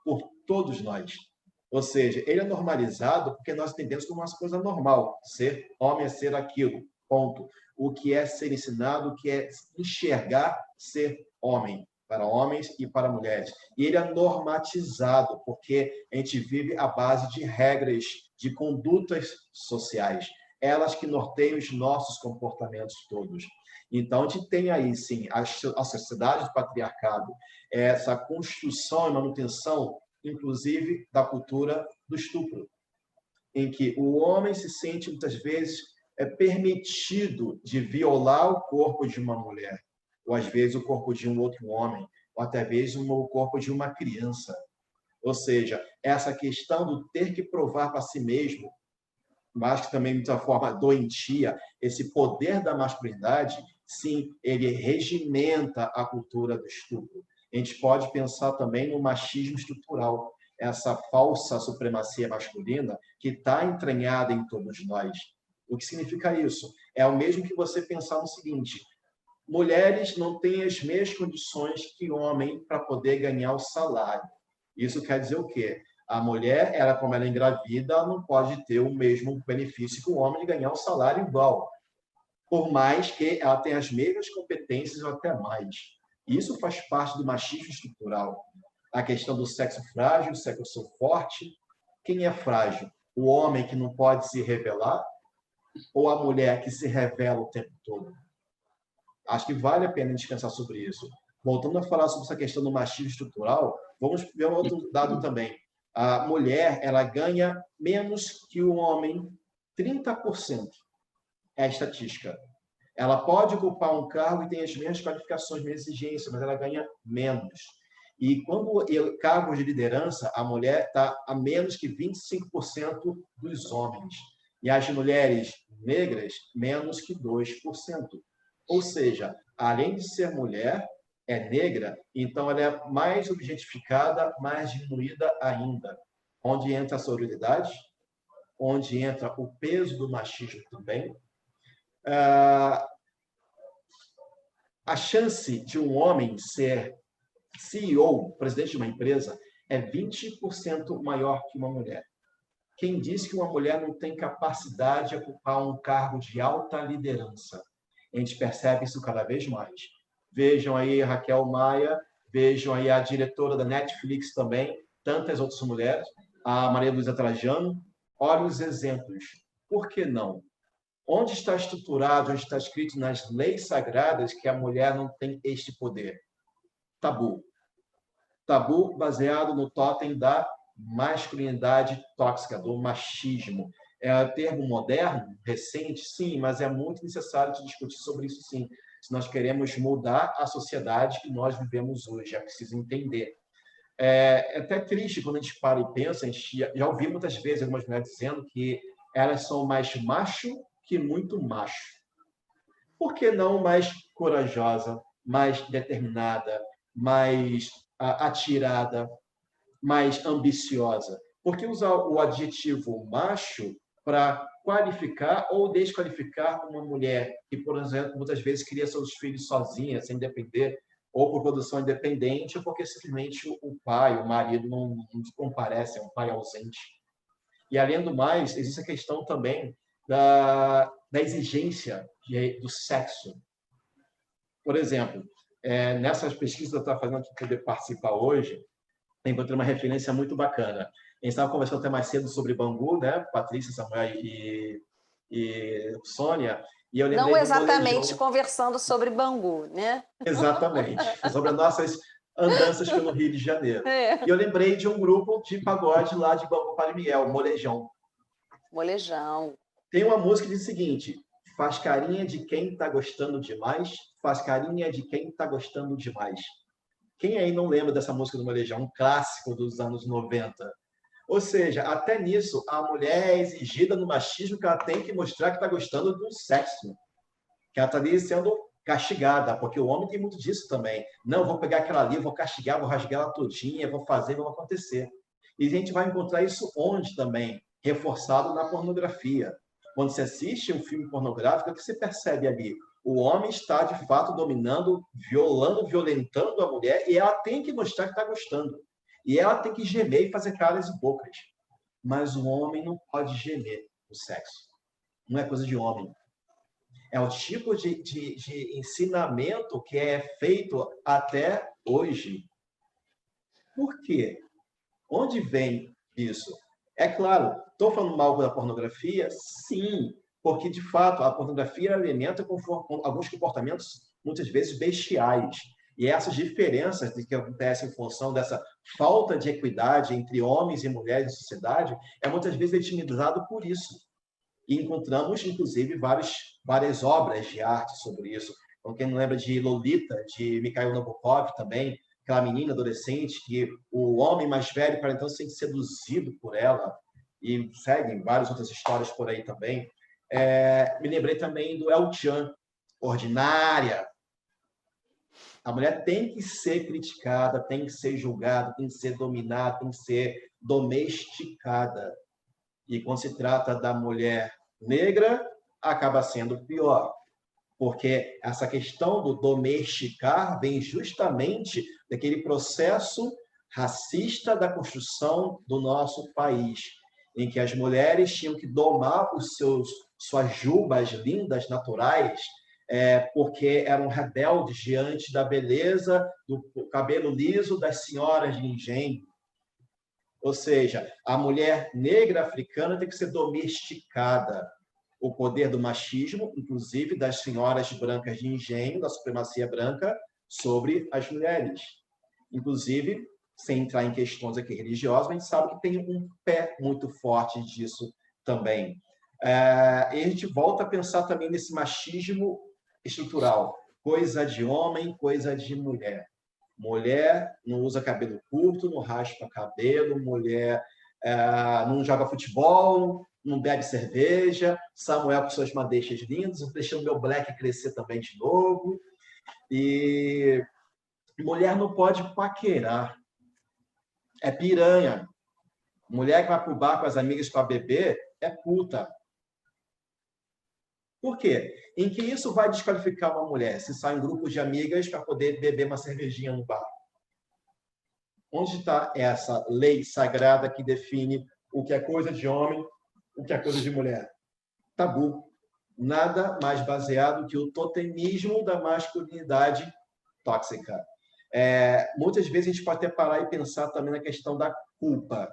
por todos nós. Ou seja, ele é normalizado porque nós entendemos como uma coisa normal. Ser homem é ser aquilo, ponto. O que é ser ensinado, o que é enxergar ser homem, para homens e para mulheres. E ele é normatizado porque a gente vive à base de regras, de condutas sociais, elas que norteiam os nossos comportamentos todos. Então, a gente tem aí, sim, a sociedade do patriarcado, essa construção e manutenção, inclusive, da cultura do estupro, em que o homem se sente, muitas vezes, permitido de violar o corpo de uma mulher, ou, às vezes, o corpo de um outro homem, ou até mesmo o corpo de uma criança. Ou seja, essa questão do ter que provar para si mesmo, mas que também, de muita forma, doentia, esse poder da masculinidade, sim, ele regimenta a cultura do estupro. A gente pode pensar também no machismo estrutural, essa falsa supremacia masculina que está entranhada em todos nós. O que significa isso? É o mesmo que você pensar no seguinte: mulheres não têm as mesmas condições que homem para poder ganhar o salário. Isso quer dizer o quê? A mulher, como ela é engravida, ela não pode ter o mesmo benefício que o homem de ganhar um salário igual, por mais que ela tenha as mesmas competências ou até mais. Isso faz parte do machismo estrutural. A questão do sexo frágil, sexo forte. Quem é frágil? O homem que não pode se revelar ou a mulher que se revela o tempo todo? Acho que vale a pena descansar sobre isso. Voltando a falar sobre essa questão do machismo estrutural, vamos ver um outro dado também. A mulher ela ganha menos que o homem, 30%. É a estatística. Ela pode ocupar um cargo e tem as mesmas qualificações, mesmas exigências, mas ela ganha menos. E quando cargos de liderança, a mulher está a menos que 25% dos homens. E as mulheres negras, menos que 2%. Ou seja, além de ser mulher, é negra, então ela é mais objetificada, mais diminuída ainda. Onde entra a sororidade, onde entra o peso do machismo também. A chance de um homem ser CEO, presidente de uma empresa, é 20% maior que uma mulher. Quem diz que uma mulher não tem capacidade de ocupar um cargo de alta liderança? A gente percebe isso cada vez mais. Vejam aí a Raquel Maia, vejam aí a diretora da Netflix também, tantas outras mulheres, a Maria Luísa Trajano. Olha os exemplos. Por que não? Onde está estruturado, onde está escrito nas leis sagradas que a mulher não tem este poder? Tabu. Tabu baseado no tótem da masculinidade tóxica, do machismo. É um termo moderno, recente, sim, mas é muito necessário de discutir sobre isso, sim. Se nós queremos mudar a sociedade que nós vivemos hoje, é preciso entender. É até triste quando a gente para e pensa, a gente já ouvi muitas vezes algumas mulheres dizendo que elas são mais macho que muito macho. Por que não mais corajosa, mais determinada, mais atirada, mais ambiciosa? Por que usar o adjetivo macho para qualificar ou desqualificar uma mulher que, por exemplo, muitas vezes cria seus filhos sozinha, sem depender, ou por produção independente, ou porque simplesmente o pai, o marido não comparece, é um pai ausente? E, além do mais, existe a questão também da exigência do sexo. Por exemplo, nessas pesquisas que eu estava fazendo aqui para poder participar hoje, encontrei uma referência muito bacana. A gente estava conversando até mais cedo sobre Bangu, né? Patrícia, Samuel e Sônia, e eu lembrei Não do exatamente molejão. conversando sobre Bangu, né? Exatamente, sobre as nossas andanças pelo Rio de Janeiro. É. E eu lembrei de um grupo de pagode lá de Bangu, Padre Miguel, Molejão. Molejão. Tem uma música que diz o seguinte: faz carinha de quem está gostando demais, faz carinha de quem está gostando demais. Quem aí não lembra dessa música do Molejão, um clássico dos anos 90? Ou seja, até nisso, a mulher é exigida no machismo que ela tem que mostrar que está gostando do sexo, que ela está ali sendo castigada, porque o homem tem muito disso também. Não, vou pegar aquela ali, vou castigar, vou rasgar ela todinha, vou fazer, vai acontecer. E a gente vai encontrar isso onde também? Reforçado na pornografia. Quando você assiste um filme pornográfico, o que você percebe ali? O homem está, de fato, dominando, violando, violentando a mulher, e ela tem que mostrar que está gostando. E ela tem que gemer e fazer caras e bocas. Mas o homem não pode gemer no sexo. Não é coisa de homem. É o tipo de ensinamento que é feito até hoje. Por quê? Onde vem isso? É claro, estou falando mal da pornografia? Sim, porque, de fato, a pornografia alimenta com alguns comportamentos, muitas vezes, bestiais. E essas diferenças que acontecem em função dessa falta de equidade entre homens e mulheres na sociedade é muitas vezes legitimizado por isso. E encontramos, inclusive, várias obras de arte sobre isso. Então, quem não lembra de Lolita, de Mikhail Nabokov também, aquela menina adolescente que o homem mais velho, para então, se sente seduzido por ela, e seguem várias outras histórias por aí também. Me lembrei também do El Chan, Ordinária. A mulher tem que ser criticada, tem que ser julgada, tem que ser dominada, tem que ser domesticada. E quando se trata da mulher negra, acaba sendo pior, porque essa questão do domesticar vem justamente daquele processo racista da construção do nosso país, em que as mulheres tinham que domar suas jubas lindas, naturais, porque eram rebeldes diante da beleza do cabelo liso das senhoras de engenho. Ou seja, a mulher negra africana tem que ser domesticada. O poder do machismo, inclusive das senhoras brancas de engenho, da supremacia branca, sobre as mulheres. Inclusive, sem entrar em questões aqui religiosas, a gente sabe que tem um pé muito forte disso também. E a gente volta a pensar também nesse machismo estrutural. Coisa de homem, coisa de mulher. Mulher não usa cabelo curto, não raspa cabelo, mulher não joga futebol, não bebe cerveja, Samuel com suas madeixas lindas, deixando meu black crescer também de novo. E mulher não pode paquerar. É piranha. Mulher que vai pro bar com as amigas para beber é puta. Por quê? Em que isso vai desqualificar uma mulher se sai em grupos de amigas para poder beber uma cervejinha no bar? Onde está essa lei sagrada que define o que é coisa de homem, o que é coisa de mulher? Tabu. Nada mais baseado que o totemismo da masculinidade tóxica. Muitas vezes a gente pode até parar e pensar também na questão da culpa.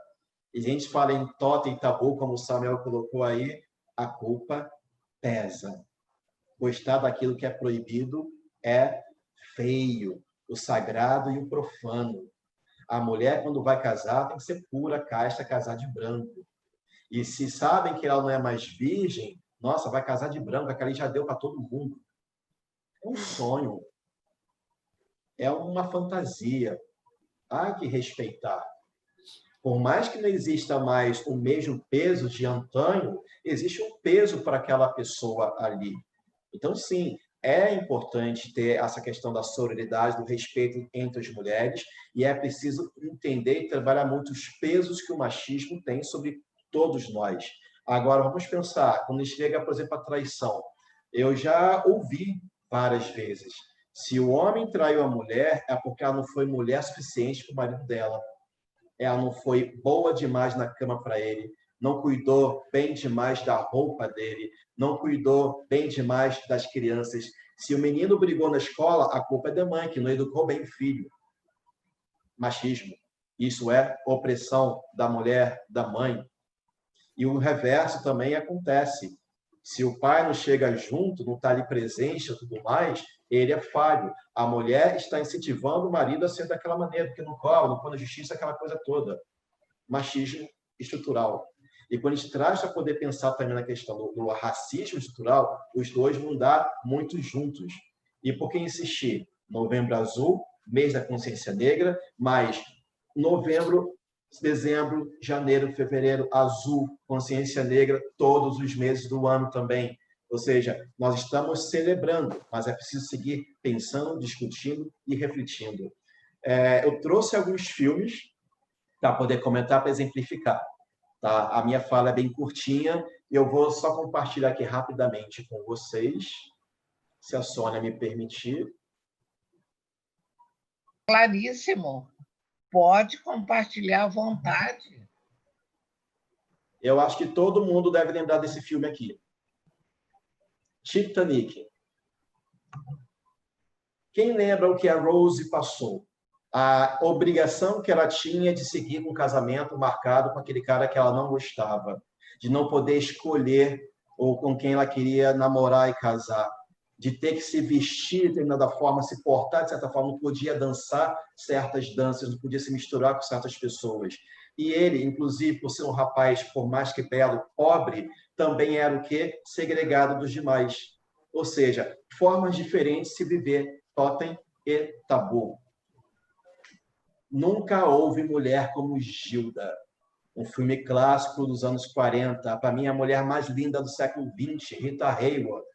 E a gente fala em totem e tabu, como o Samuel colocou aí, a culpa pesa. Gostar daquilo que é proibido é feio, o sagrado e o profano. A mulher, quando vai casar, tem que ser pura, casta, casar de branco. E se sabem que ela não é mais virgem, nossa, vai casar de branco, aquela já deu para todo mundo. É um sonho. É uma fantasia. Há que respeitar. Por mais que não exista mais o mesmo peso de antanho, existe um peso para aquela pessoa ali. Então, sim, é importante ter essa questão da sororidade, do respeito entre as mulheres, e é preciso entender e trabalhar muito os pesos que o machismo tem sobre todos nós. Agora, vamos pensar, quando chega, por exemplo, a traição. Eu já ouvi várias vezes, se o homem traiu a mulher, é porque ela não foi mulher suficiente para o marido dela. Ela não foi boa demais na cama para ele, não cuidou bem demais da roupa dele, não cuidou bem demais das crianças. Se o menino brigou na escola, a culpa é da mãe, que não educou bem o filho. Machismo. Isso é opressão da mulher, da mãe. E o reverso também acontece. Se o pai não chega junto, não está ali presente e tudo mais, ele é falho. A mulher está incentivando o marido a ser daquela maneira, porque não cobra, não põe na justiça, aquela coisa toda. Machismo estrutural. E quando a gente traz para poder pensar também na questão do racismo estrutural, os dois vão dar muito juntos. E por que insistir? Novembro Azul, mês da consciência negra, mas novembro, dezembro, janeiro, fevereiro, azul, consciência negra, todos os meses do ano também. Ou seja, nós estamos celebrando, mas é preciso seguir pensando, discutindo e refletindo. Eu trouxe alguns filmes para poder comentar, para exemplificar. Tá? A minha fala é bem curtinha, e eu vou só compartilhar aqui rapidamente com vocês, se a Sônia me permitir. Claríssimo. Pode compartilhar à vontade. Eu acho que todo mundo deve lembrar desse filme aqui. Titanic. Quem lembra o que a Rose passou? A obrigação que ela tinha de seguir um casamento marcado com aquele cara que ela não gostava, de não poder escolher ou com quem ela queria namorar e casar, de ter que se vestir de determinada forma, se portar de certa forma, não podia dançar certas danças, não podia se misturar com certas pessoas. E ele, inclusive, por ser um rapaz, por mais que belo, pobre, também era o quê? Segregado dos demais. Ou seja, formas diferentes de se viver, totem e tabu. Nunca houve mulher como Gilda, um filme clássico dos anos 40. Para mim, a mulher mais linda do século XX, Rita Hayworth.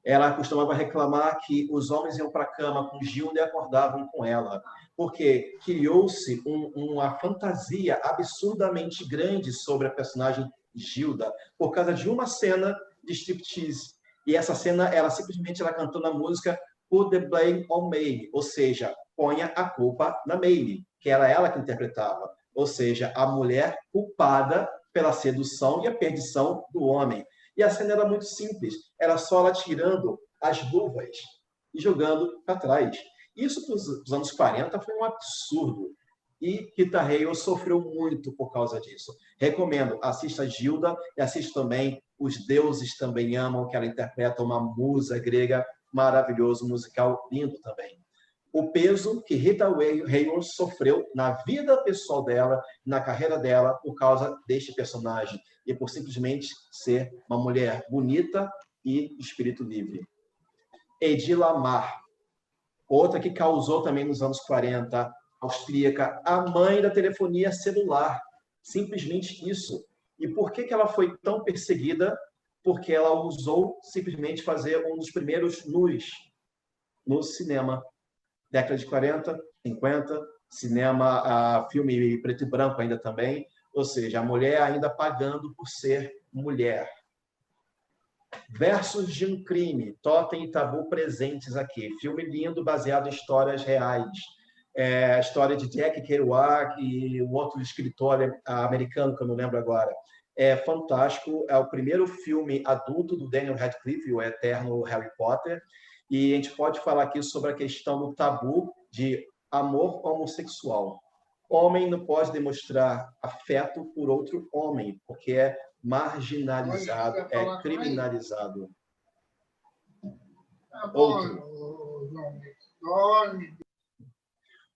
Ela costumava reclamar que os homens iam para a cama com Gilda e acordavam com ela, porque criou-se uma fantasia absurdamente grande sobre a personagem Gilda, por causa de uma cena de striptease. E essa cena, ela simplesmente cantando a música Put the Blame on May, ou seja, ponha a culpa na May, que era ela que interpretava. Ou seja, a mulher culpada pela sedução e a perdição do homem. E a cena era muito simples, era só ela tirando as luvas e jogando para trás. Isso para os anos 40 foi um absurdo. E Rita Hayworth sofreu muito por causa disso. Recomendo, assista Gilda e assista também Os Deuses Também Amam, que ela interpreta uma musa grega maravilhoso, musical lindo também. O peso que Rita Hayworth sofreu na vida pessoal dela, na carreira dela, por causa deste personagem e por simplesmente ser uma mulher bonita e espírito livre. Hedy Lamarr, outra que causou também nos anos 40, austríaca, a mãe da telefonia celular. Simplesmente isso. E por que ela foi tão perseguida? Porque ela ousou simplesmente fazer um dos primeiros nus no cinema. Década de 40, 50, cinema, filme preto e branco ainda também, ou seja, a mulher ainda pagando por ser mulher. Versos de um crime, totem e tabu presentes aqui. Filme lindo, baseado em histórias reais. a história de Jack Kerouac e um outro escritor americano, que eu não lembro agora. É fantástico, é o primeiro filme adulto do Daniel Radcliffe, o eterno Harry Potter, e a gente pode falar aqui sobre a questão do tabu de amor homossexual. Homem não pode demonstrar afeto por outro homem, porque é marginalizado, é criminalizado.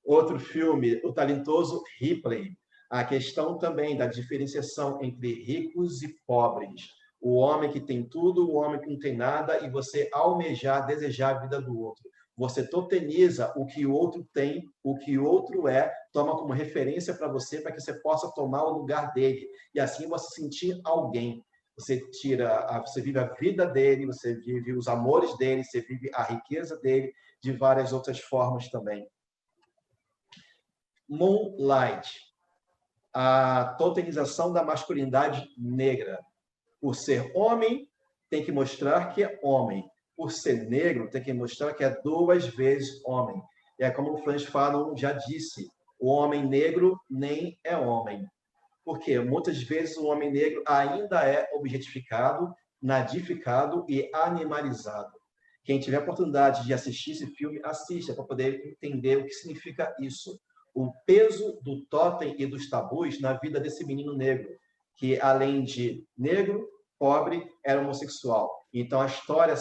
Outro filme, O Talentoso Ripley. A questão também da diferenciação entre ricos e pobres. O homem que tem tudo, o homem que não tem nada, e você almejar, desejar a vida do outro. Você totemiza o que o outro tem, o que o outro é, toma como referência para você, para que você possa tomar o lugar dele. E assim você sentir alguém. Você vive a vida dele, você vive os amores dele, você vive a riqueza dele, de várias outras formas também. Moonlight, a totalização da masculinidade negra. Por ser homem, tem que mostrar que é homem. Por ser negro, tem que mostrar que é 2 vezes homem. E é como o Franz Fanon já disse, o homem negro nem é homem. Porque muitas vezes o homem negro ainda é objetificado, nadificado e animalizado. Quem tiver a oportunidade de assistir esse filme, assista para poder entender o que significa isso. O peso do totem e dos tabus na vida desse menino negro, que além de negro, pobre, era homossexual. Então a história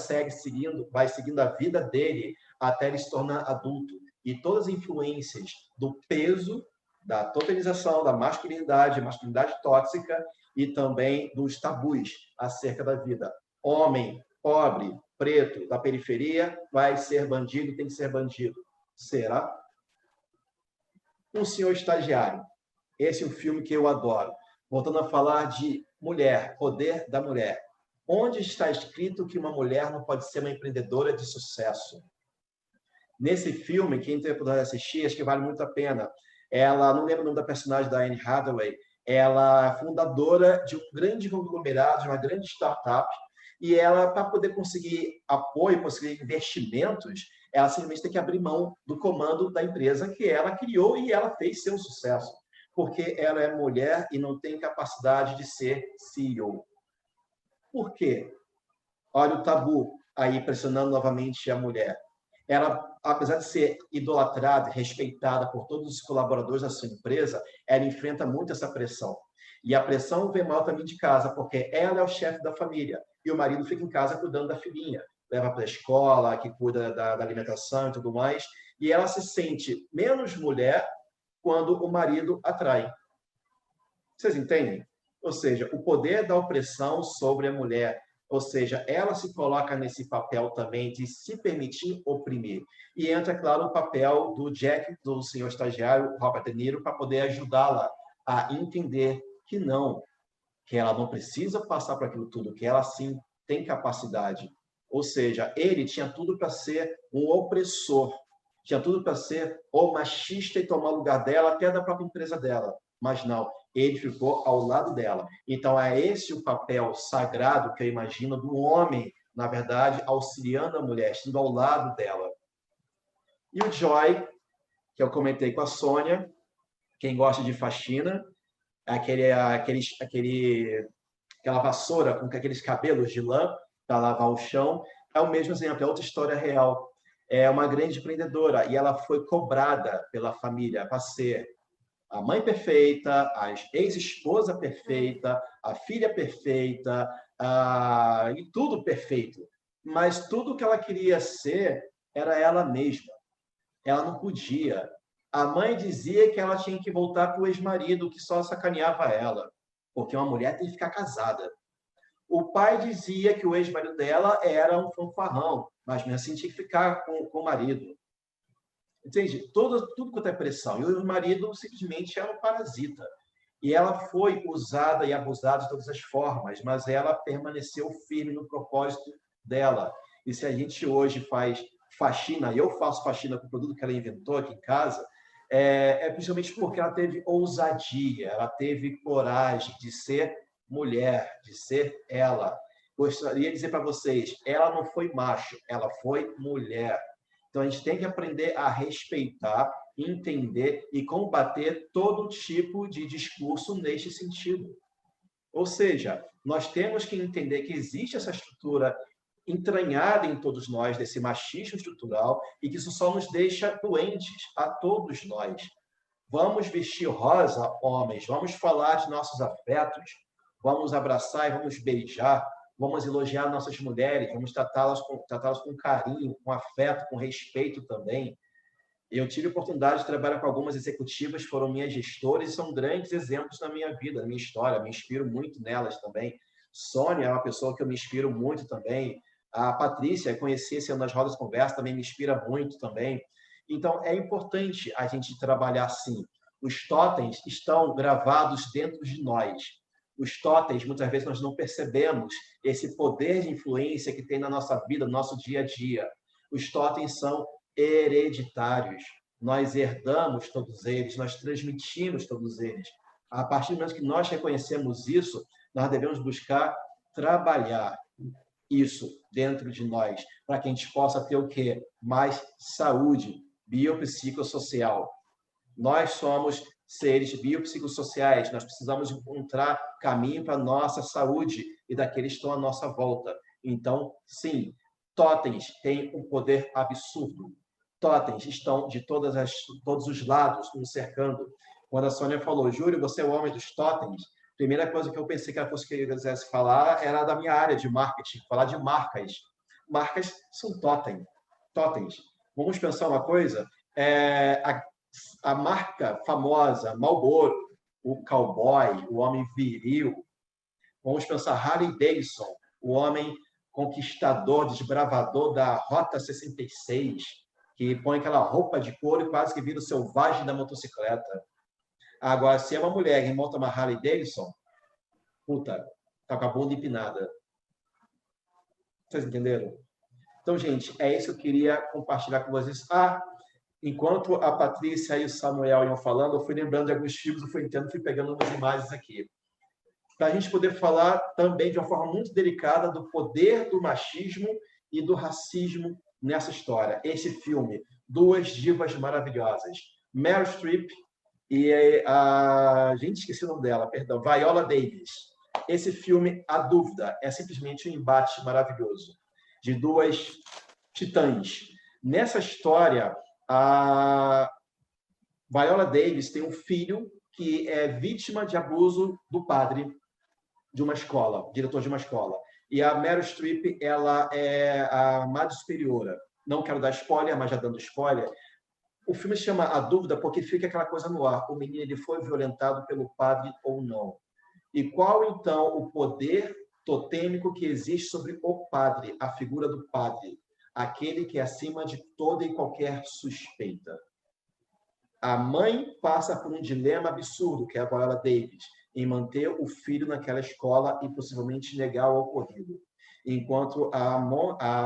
vai seguindo a vida dele até ele se tornar adulto. E todas as influências do peso, da totalização da masculinidade tóxica e também dos tabus acerca da vida. Homem, pobre, preto, da periferia, vai ser bandido, tem que ser bandido. Será? Um Senhor Estagiário. Esse é um filme que eu adoro. Voltando a falar de mulher, poder da mulher. Onde está escrito que uma mulher não pode ser uma empreendedora de sucesso? Nesse filme, quem tem a oportunidade de assistir, acho que vale muito a pena. Ela, não lembro o nome da personagem da Anne Hathaway, ela é fundadora de um grande conglomerado, de uma grande startup, e ela, para poder conseguir apoio, conseguir investimentos, ela simplesmente tem que abrir mão do comando da empresa que ela criou e ela fez ser um sucesso, porque ela é mulher e não tem capacidade de ser CEO. Por quê? Olha o tabu aí pressionando novamente a mulher. Ela, apesar de ser idolatrada, respeitada por todos os colaboradores da sua empresa, ela enfrenta muito essa pressão. E a pressão vem mal também de casa, porque ela é o chefe da família e o marido fica em casa cuidando da filhinha, leva para a escola, que cuida da alimentação e tudo mais, e ela se sente menos mulher quando o marido atrai. Vocês entendem? Ou seja, o poder da opressão sobre a mulher. Ou seja, ela se coloca nesse papel também de se permitir oprimir. E entra, claro, o papel do Jack, do senhor estagiário, Robert De Niro, para poder ajudá-la a entender que não, que ela não precisa passar por aquilo tudo, que ela sim tem capacidade. Ou seja, ele tinha tudo para ser um opressor, tinha tudo para ser o machista e tomar o lugar dela, até da própria empresa dela. Mas não, ele ficou ao lado dela. Então, é esse o papel sagrado que eu imagino do homem, na verdade, auxiliando a mulher, estando ao lado dela. E o Joy, que eu comentei com a Sônia, quem gosta de faxina, aquela vassoura com aqueles cabelos de lã para lavar o chão, é o mesmo exemplo, é outra história real. É uma grande empreendedora e ela foi cobrada pela família para ser a mãe perfeita, a ex-esposa perfeita, a filha perfeita, e tudo perfeito. Mas tudo que ela queria ser era ela mesma. Ela não podia. A mãe dizia que ela tinha que voltar para o ex-marido, que só sacaneava ela, porque uma mulher tem que ficar casada. O pai dizia que o ex-marido dela era um fanfarrão, mas mesmo assim tinha que ficar com o marido. Entende? Tudo quanto é pressão. E o marido simplesmente era um parasita. E ela foi usada e abusada de todas as formas, mas ela permaneceu firme no propósito dela. E se a gente hoje faz faxina, e eu faço faxina com o produto que ela inventou aqui em casa, principalmente porque ela teve ousadia, ela teve coragem de ser mulher, de ser ela. Gostaria de dizer para vocês, ela não foi macho, ela foi mulher. Então, a gente tem que aprender a respeitar entender e combater todo tipo de discurso neste sentido. Ou seja, nós temos que entender que existe essa estrutura entranhada em todos nós, desse machismo estrutural, e que isso só nos deixa doentes, a todos nós. Vamos vestir rosa, homens, vamos falar de nossos afetos, vamos abraçar e vamos beijar, vamos elogiar nossas mulheres, vamos tratá-las com carinho, com afeto, com respeito também. Eu tive a oportunidade de trabalhar com algumas executivas, foram minhas gestoras, e são grandes exemplos na minha vida, na minha história, me inspiro muito nelas também. Sônia é uma pessoa que eu me inspiro muito também. A Patrícia, conheci esse ano nas rodas de conversa, também me inspira muito também. Então, é importante a gente trabalhar assim. Os totens estão gravados dentro de nós. Os totens, muitas vezes, nós não percebemos esse poder de influência que tem na nossa vida, no nosso dia a dia. Os totens são hereditários. Nós herdamos todos eles, nós transmitimos todos eles. A partir do momento que nós reconhecemos isso, nós devemos buscar trabalhar isso dentro de nós, para que a gente possa ter o quê? Mais saúde biopsicossocial. Nós somos seres biopsicossociais, nós precisamos encontrar caminho para a nossa saúde e daqueles que estão à nossa volta. Então, sim, totens têm um poder absurdo. Totens estão de todos os lados nos cercando. Quando a Sônia falou, Júlio, você é o homem dos totens, a primeira coisa que eu pensei que ela fosse quisesse falar era da minha área de marketing, falar de marcas. Marcas são totens. Vamos pensar uma coisa? A marca famosa, Marlboro, o cowboy, o homem viril. Vamos pensar Harley Davidson, o homem conquistador, desbravador da Rota 66, que põe aquela roupa de couro e quase que vira o selvagem da motocicleta. Agora, se é uma mulher que monta uma Harley Davidson, puta, tá com a bunda empinada. Vocês entenderam? Então, gente, é isso que eu queria compartilhar com vocês. Enquanto a Patrícia e o Samuel iam falando, eu fui lembrando de alguns filmes, eu fui pegando umas imagens aqui. Para a gente poder falar também de uma forma muito delicada do poder do machismo e do racismo nessa história. Esse filme, duas divas maravilhosas, Meryl Streep e a gente esqueci o nome dela, perdão, Viola Davis. Esse filme, A Dúvida, é simplesmente um embate maravilhoso de duas titãs. Nessa história, a Viola Davis tem um filho que é vítima de abuso do padre de uma escola, diretor de uma escola. E a Meryl Streep, ela é a madre superiora. Não quero dar spoiler, mas já dando spoiler. O filme se chama A Dúvida porque fica aquela coisa no ar. O menino ele foi violentado pelo padre ou não? E qual, então, o poder totêmico que existe sobre o padre, a figura do padre? Aquele que é acima de toda e qualquer suspeita. A mãe passa por um dilema absurdo, que é a Viola Davis, em manter o filho naquela escola e possivelmente negar o ocorrido. Enquanto a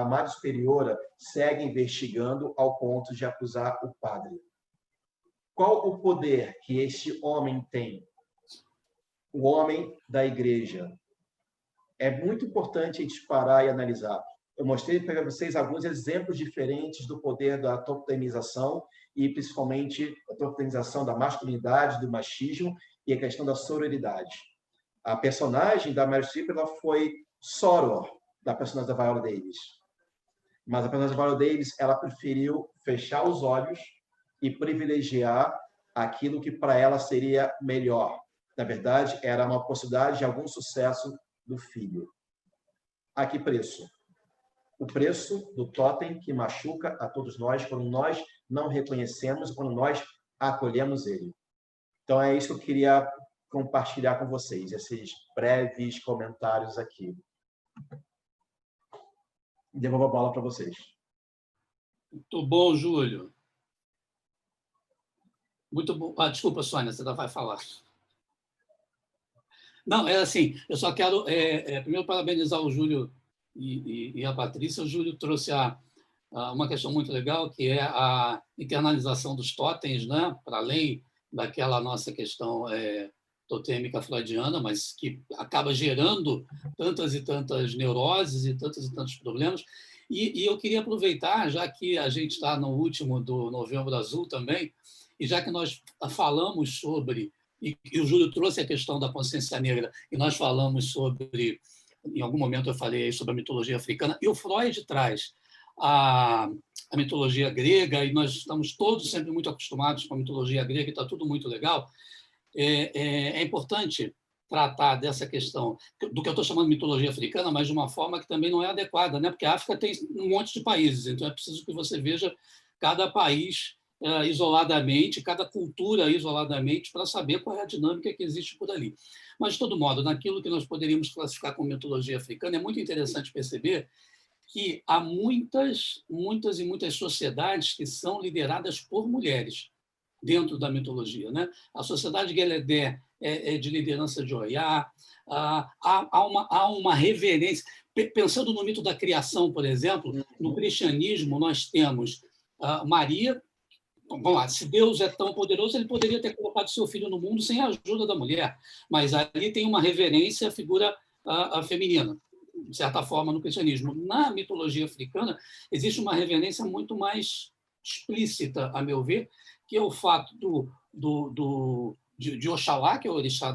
madre superiora segue investigando ao ponto de acusar o padre. Qual o poder que este homem tem? O homem da igreja. É muito importante a gente parar e analisar. Eu mostrei para vocês alguns exemplos diferentes do poder da totemização e, principalmente, a totemização da masculinidade, do machismo e a questão da sororidade. A personagem da Meryl Streep foi soror da personagem da Viola Davis. Mas a personagem da Viola Davis, ela preferiu fechar os olhos e privilegiar aquilo que para ela seria melhor. Na verdade, era uma possibilidade de algum sucesso do filho. A que preço? O preço do totem que machuca a todos nós quando nós não reconhecemos, quando nós acolhemos ele. Então, é isso que eu queria compartilhar com vocês, esses breves comentários aqui. Devolvo a bola para vocês. Muito bom, Júlio. Muito bom. Desculpa, Sônia, você ainda vai falar. Não, é assim, eu só quero primeiro parabenizar o Júlio e a Patrícia. O Júlio trouxe uma questão muito legal, que é a internalização dos totens, né? Para além daquela nossa questão totêmica freudiana, mas que acaba gerando tantas e tantas neuroses e tantos problemas. E eu queria aproveitar, já que a gente está no último do Novembro Azul também, E já que nós falamos sobre, e o Júlio trouxe a questão da consciência negra, e nós falamos sobre, em algum momento eu falei sobre a mitologia africana, e o Freud traz a mitologia grega, e nós estamos todos sempre muito acostumados com a mitologia grega, e está tudo muito legal. É importante tratar dessa questão, do que eu estou chamando de mitologia africana, mas de uma forma que também não é adequada, né? Porque a África tem um monte de países, então é preciso que você veja cada país isoladamente, cada cultura isoladamente, para saber qual é a dinâmica que existe por ali. Mas, de todo modo, naquilo que nós poderíamos classificar como mitologia africana, é muito interessante perceber que há muitas e muitas sociedades que são lideradas por mulheres dentro da mitologia, né? A sociedade Gueledé é de liderança de Oiá, há uma reverência. Pensando no mito da criação, por exemplo, no cristianismo nós temos Maria. Vamos lá, se Deus é tão poderoso, ele poderia ter colocado seu filho no mundo sem a ajuda da mulher, mas ali tem uma reverência à figura feminina, de certa forma, no cristianismo. Na mitologia africana, existe uma reverência muito mais explícita, a meu ver, que é o fato de Oxalá, que é o orixá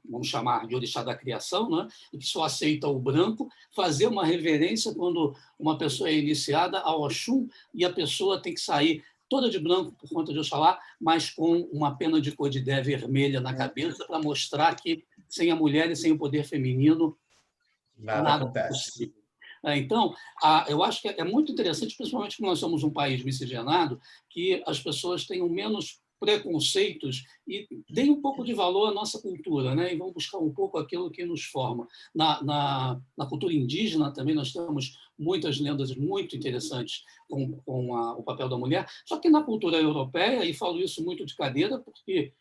vamos chamar de orixá da criação, né? E que só aceita o branco, fazer uma reverência quando uma pessoa é iniciada ao Oxum e a pessoa tem que sair toda de branco por conta de Oxalá, mas com uma pena de codidé vermelha na cabeça para mostrar que sem a mulher e sem o poder feminino nada acontece. Então, eu acho que é muito interessante, principalmente porque nós somos um país miscigenado, que as pessoas tenham menos preconceitos e deem um pouco de valor à nossa cultura, né? E vão buscar um pouco aquilo que nos forma. Na cultura indígena também nós temos muitas lendas muito interessantes com o papel da mulher, só que na cultura europeia, e falo isso muito de cadeira, porque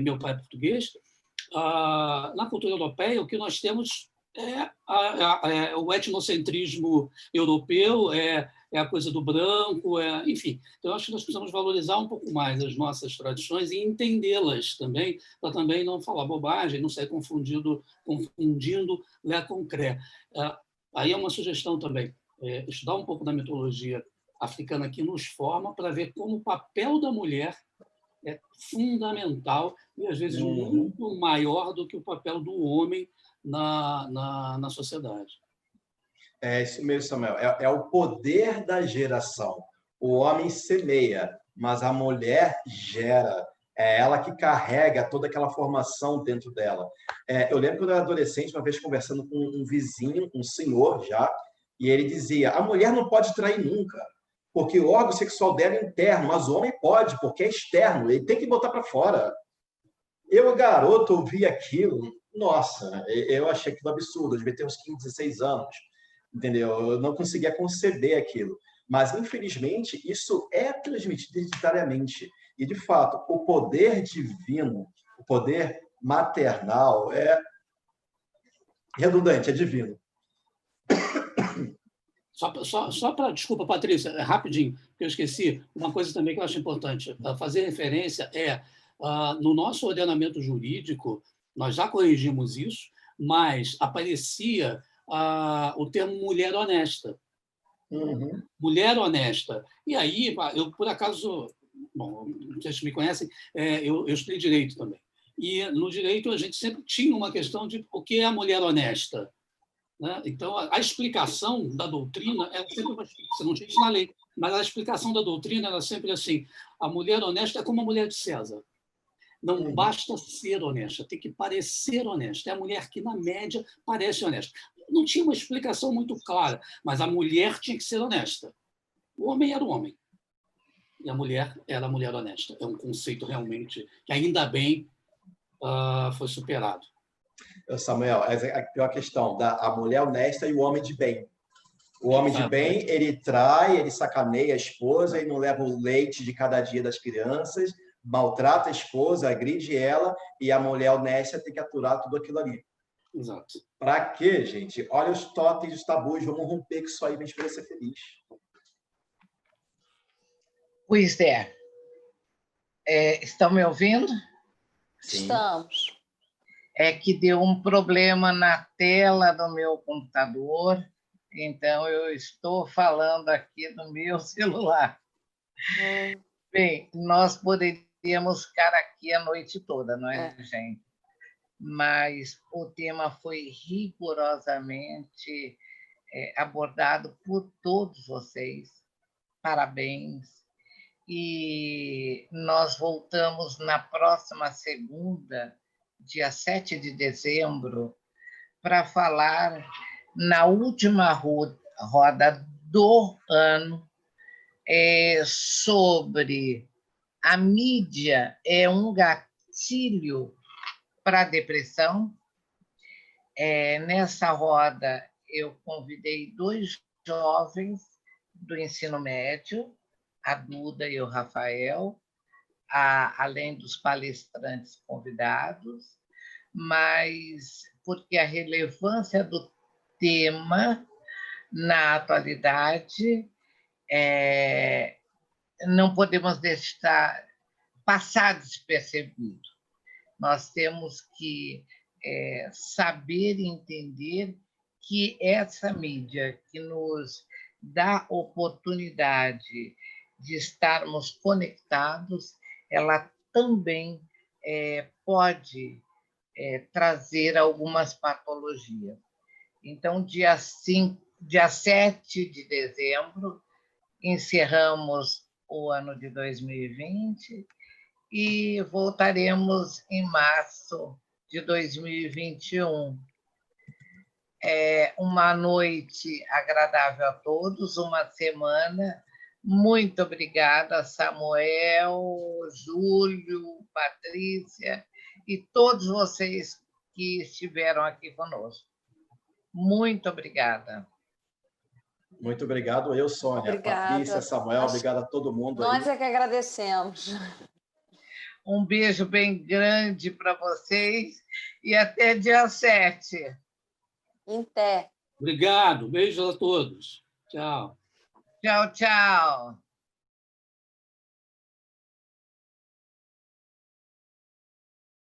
meu pai é português, na cultura europeia o que nós temos o etnocentrismo europeu, a coisa do branco, enfim. Então, eu acho que nós precisamos valorizar um pouco mais as nossas tradições e entendê-las também, para também não falar bobagem, não sair confundindo lé com cré. Aí é uma sugestão também, estudar um pouco da mitologia africana que nos forma para ver como o papel da mulher é fundamental e, às vezes, muito maior do que o papel do homem na sociedade. É isso mesmo, Samuel. É o poder da geração. O homem semeia, mas a mulher gera. É ela que carrega toda aquela formação dentro dela. Eu lembro quando eu era adolescente, uma vez conversando com um vizinho, um senhor já, e ele dizia: a mulher não pode trair nunca, porque o órgão sexual dela é interno, mas o homem pode, porque é externo, ele tem que botar para fora. Eu, garoto, ouvi aquilo, nossa, eu achei aquilo absurdo, eu devia ter uns 15, 16 anos, entendeu? Eu não conseguia conceber aquilo. Mas, infelizmente, isso é transmitido hereditariamente. E, de fato, o poder divino, o poder maternal é redundante, é divino. Só para... Desculpa, Patrícia, rapidinho, que eu esqueci. Uma coisa também que eu acho importante fazer referência no nosso ordenamento jurídico, nós já corrigimos isso, mas aparecia o termo mulher honesta. Mulher honesta. E aí, eu, por acaso, bom, vocês me conhecem, eu estudei direito também. E no direito a gente sempre tinha uma questão de o que é a mulher honesta. Né? Então, a explicação da doutrina era sempre você não tinha isso na lei, mas a explicação da doutrina era sempre assim: a mulher honesta é como a mulher de César. Não basta ser honesta, tem que parecer honesta. É a mulher que, na média, parece honesta. Não tinha uma explicação muito clara, mas a mulher tinha que ser honesta. O homem era o homem. E a mulher era a mulher honesta. É um conceito realmente que, ainda bem, foi superado. Samuel, é a questão da mulher honesta e o homem de bem. O homem de bem, ele trai, ele sacaneia a esposa, ele não leva o leite de cada dia das crianças, maltrata a esposa, agride ela, e a mulher honesta tem que aturar tudo aquilo ali. Exato. Para quê, gente? Olha os totens, os tabus, vamos romper com isso aí, pra gente poder ser feliz. Pois é. Estão me ouvindo? Sim. Estamos. É que deu um problema na tela do meu computador, então eu estou falando aqui no meu celular. Bem, nós poderíamos ficar aqui a noite toda, não é, gente? Mas o tema foi rigorosamente abordado por todos vocês. Parabéns. E nós voltamos na próxima segunda, dia 7 de dezembro, para falar na última roda do ano sobre a mídia é um gatilho para a depressão. Nessa roda, eu convidei 2 jovens do ensino médio, a Duda e o Rafael, além dos palestrantes convidados, mas porque a relevância do tema na atualidade não podemos deixar passar despercebido. Nós temos que saber entender que essa mídia que nos dá oportunidade de estarmos conectados, ela também pode trazer algumas patologias. Então, dia 7 de dezembro, encerramos o ano de 2020 e voltaremos em março de 2021. Uma noite agradável a todos, uma semana. Muito obrigada, Samuel, Júlio, Patrícia e todos vocês que estiveram aqui conosco. Muito obrigada. Muito obrigado, eu, Sônia. Obrigada. Patrícia, Samuel, obrigado a todo mundo. Nós é que agradecemos. Um beijo bem grande para vocês e até dia 7. Até. Obrigado. Beijos a todos. Tchau. Tchau, tchau.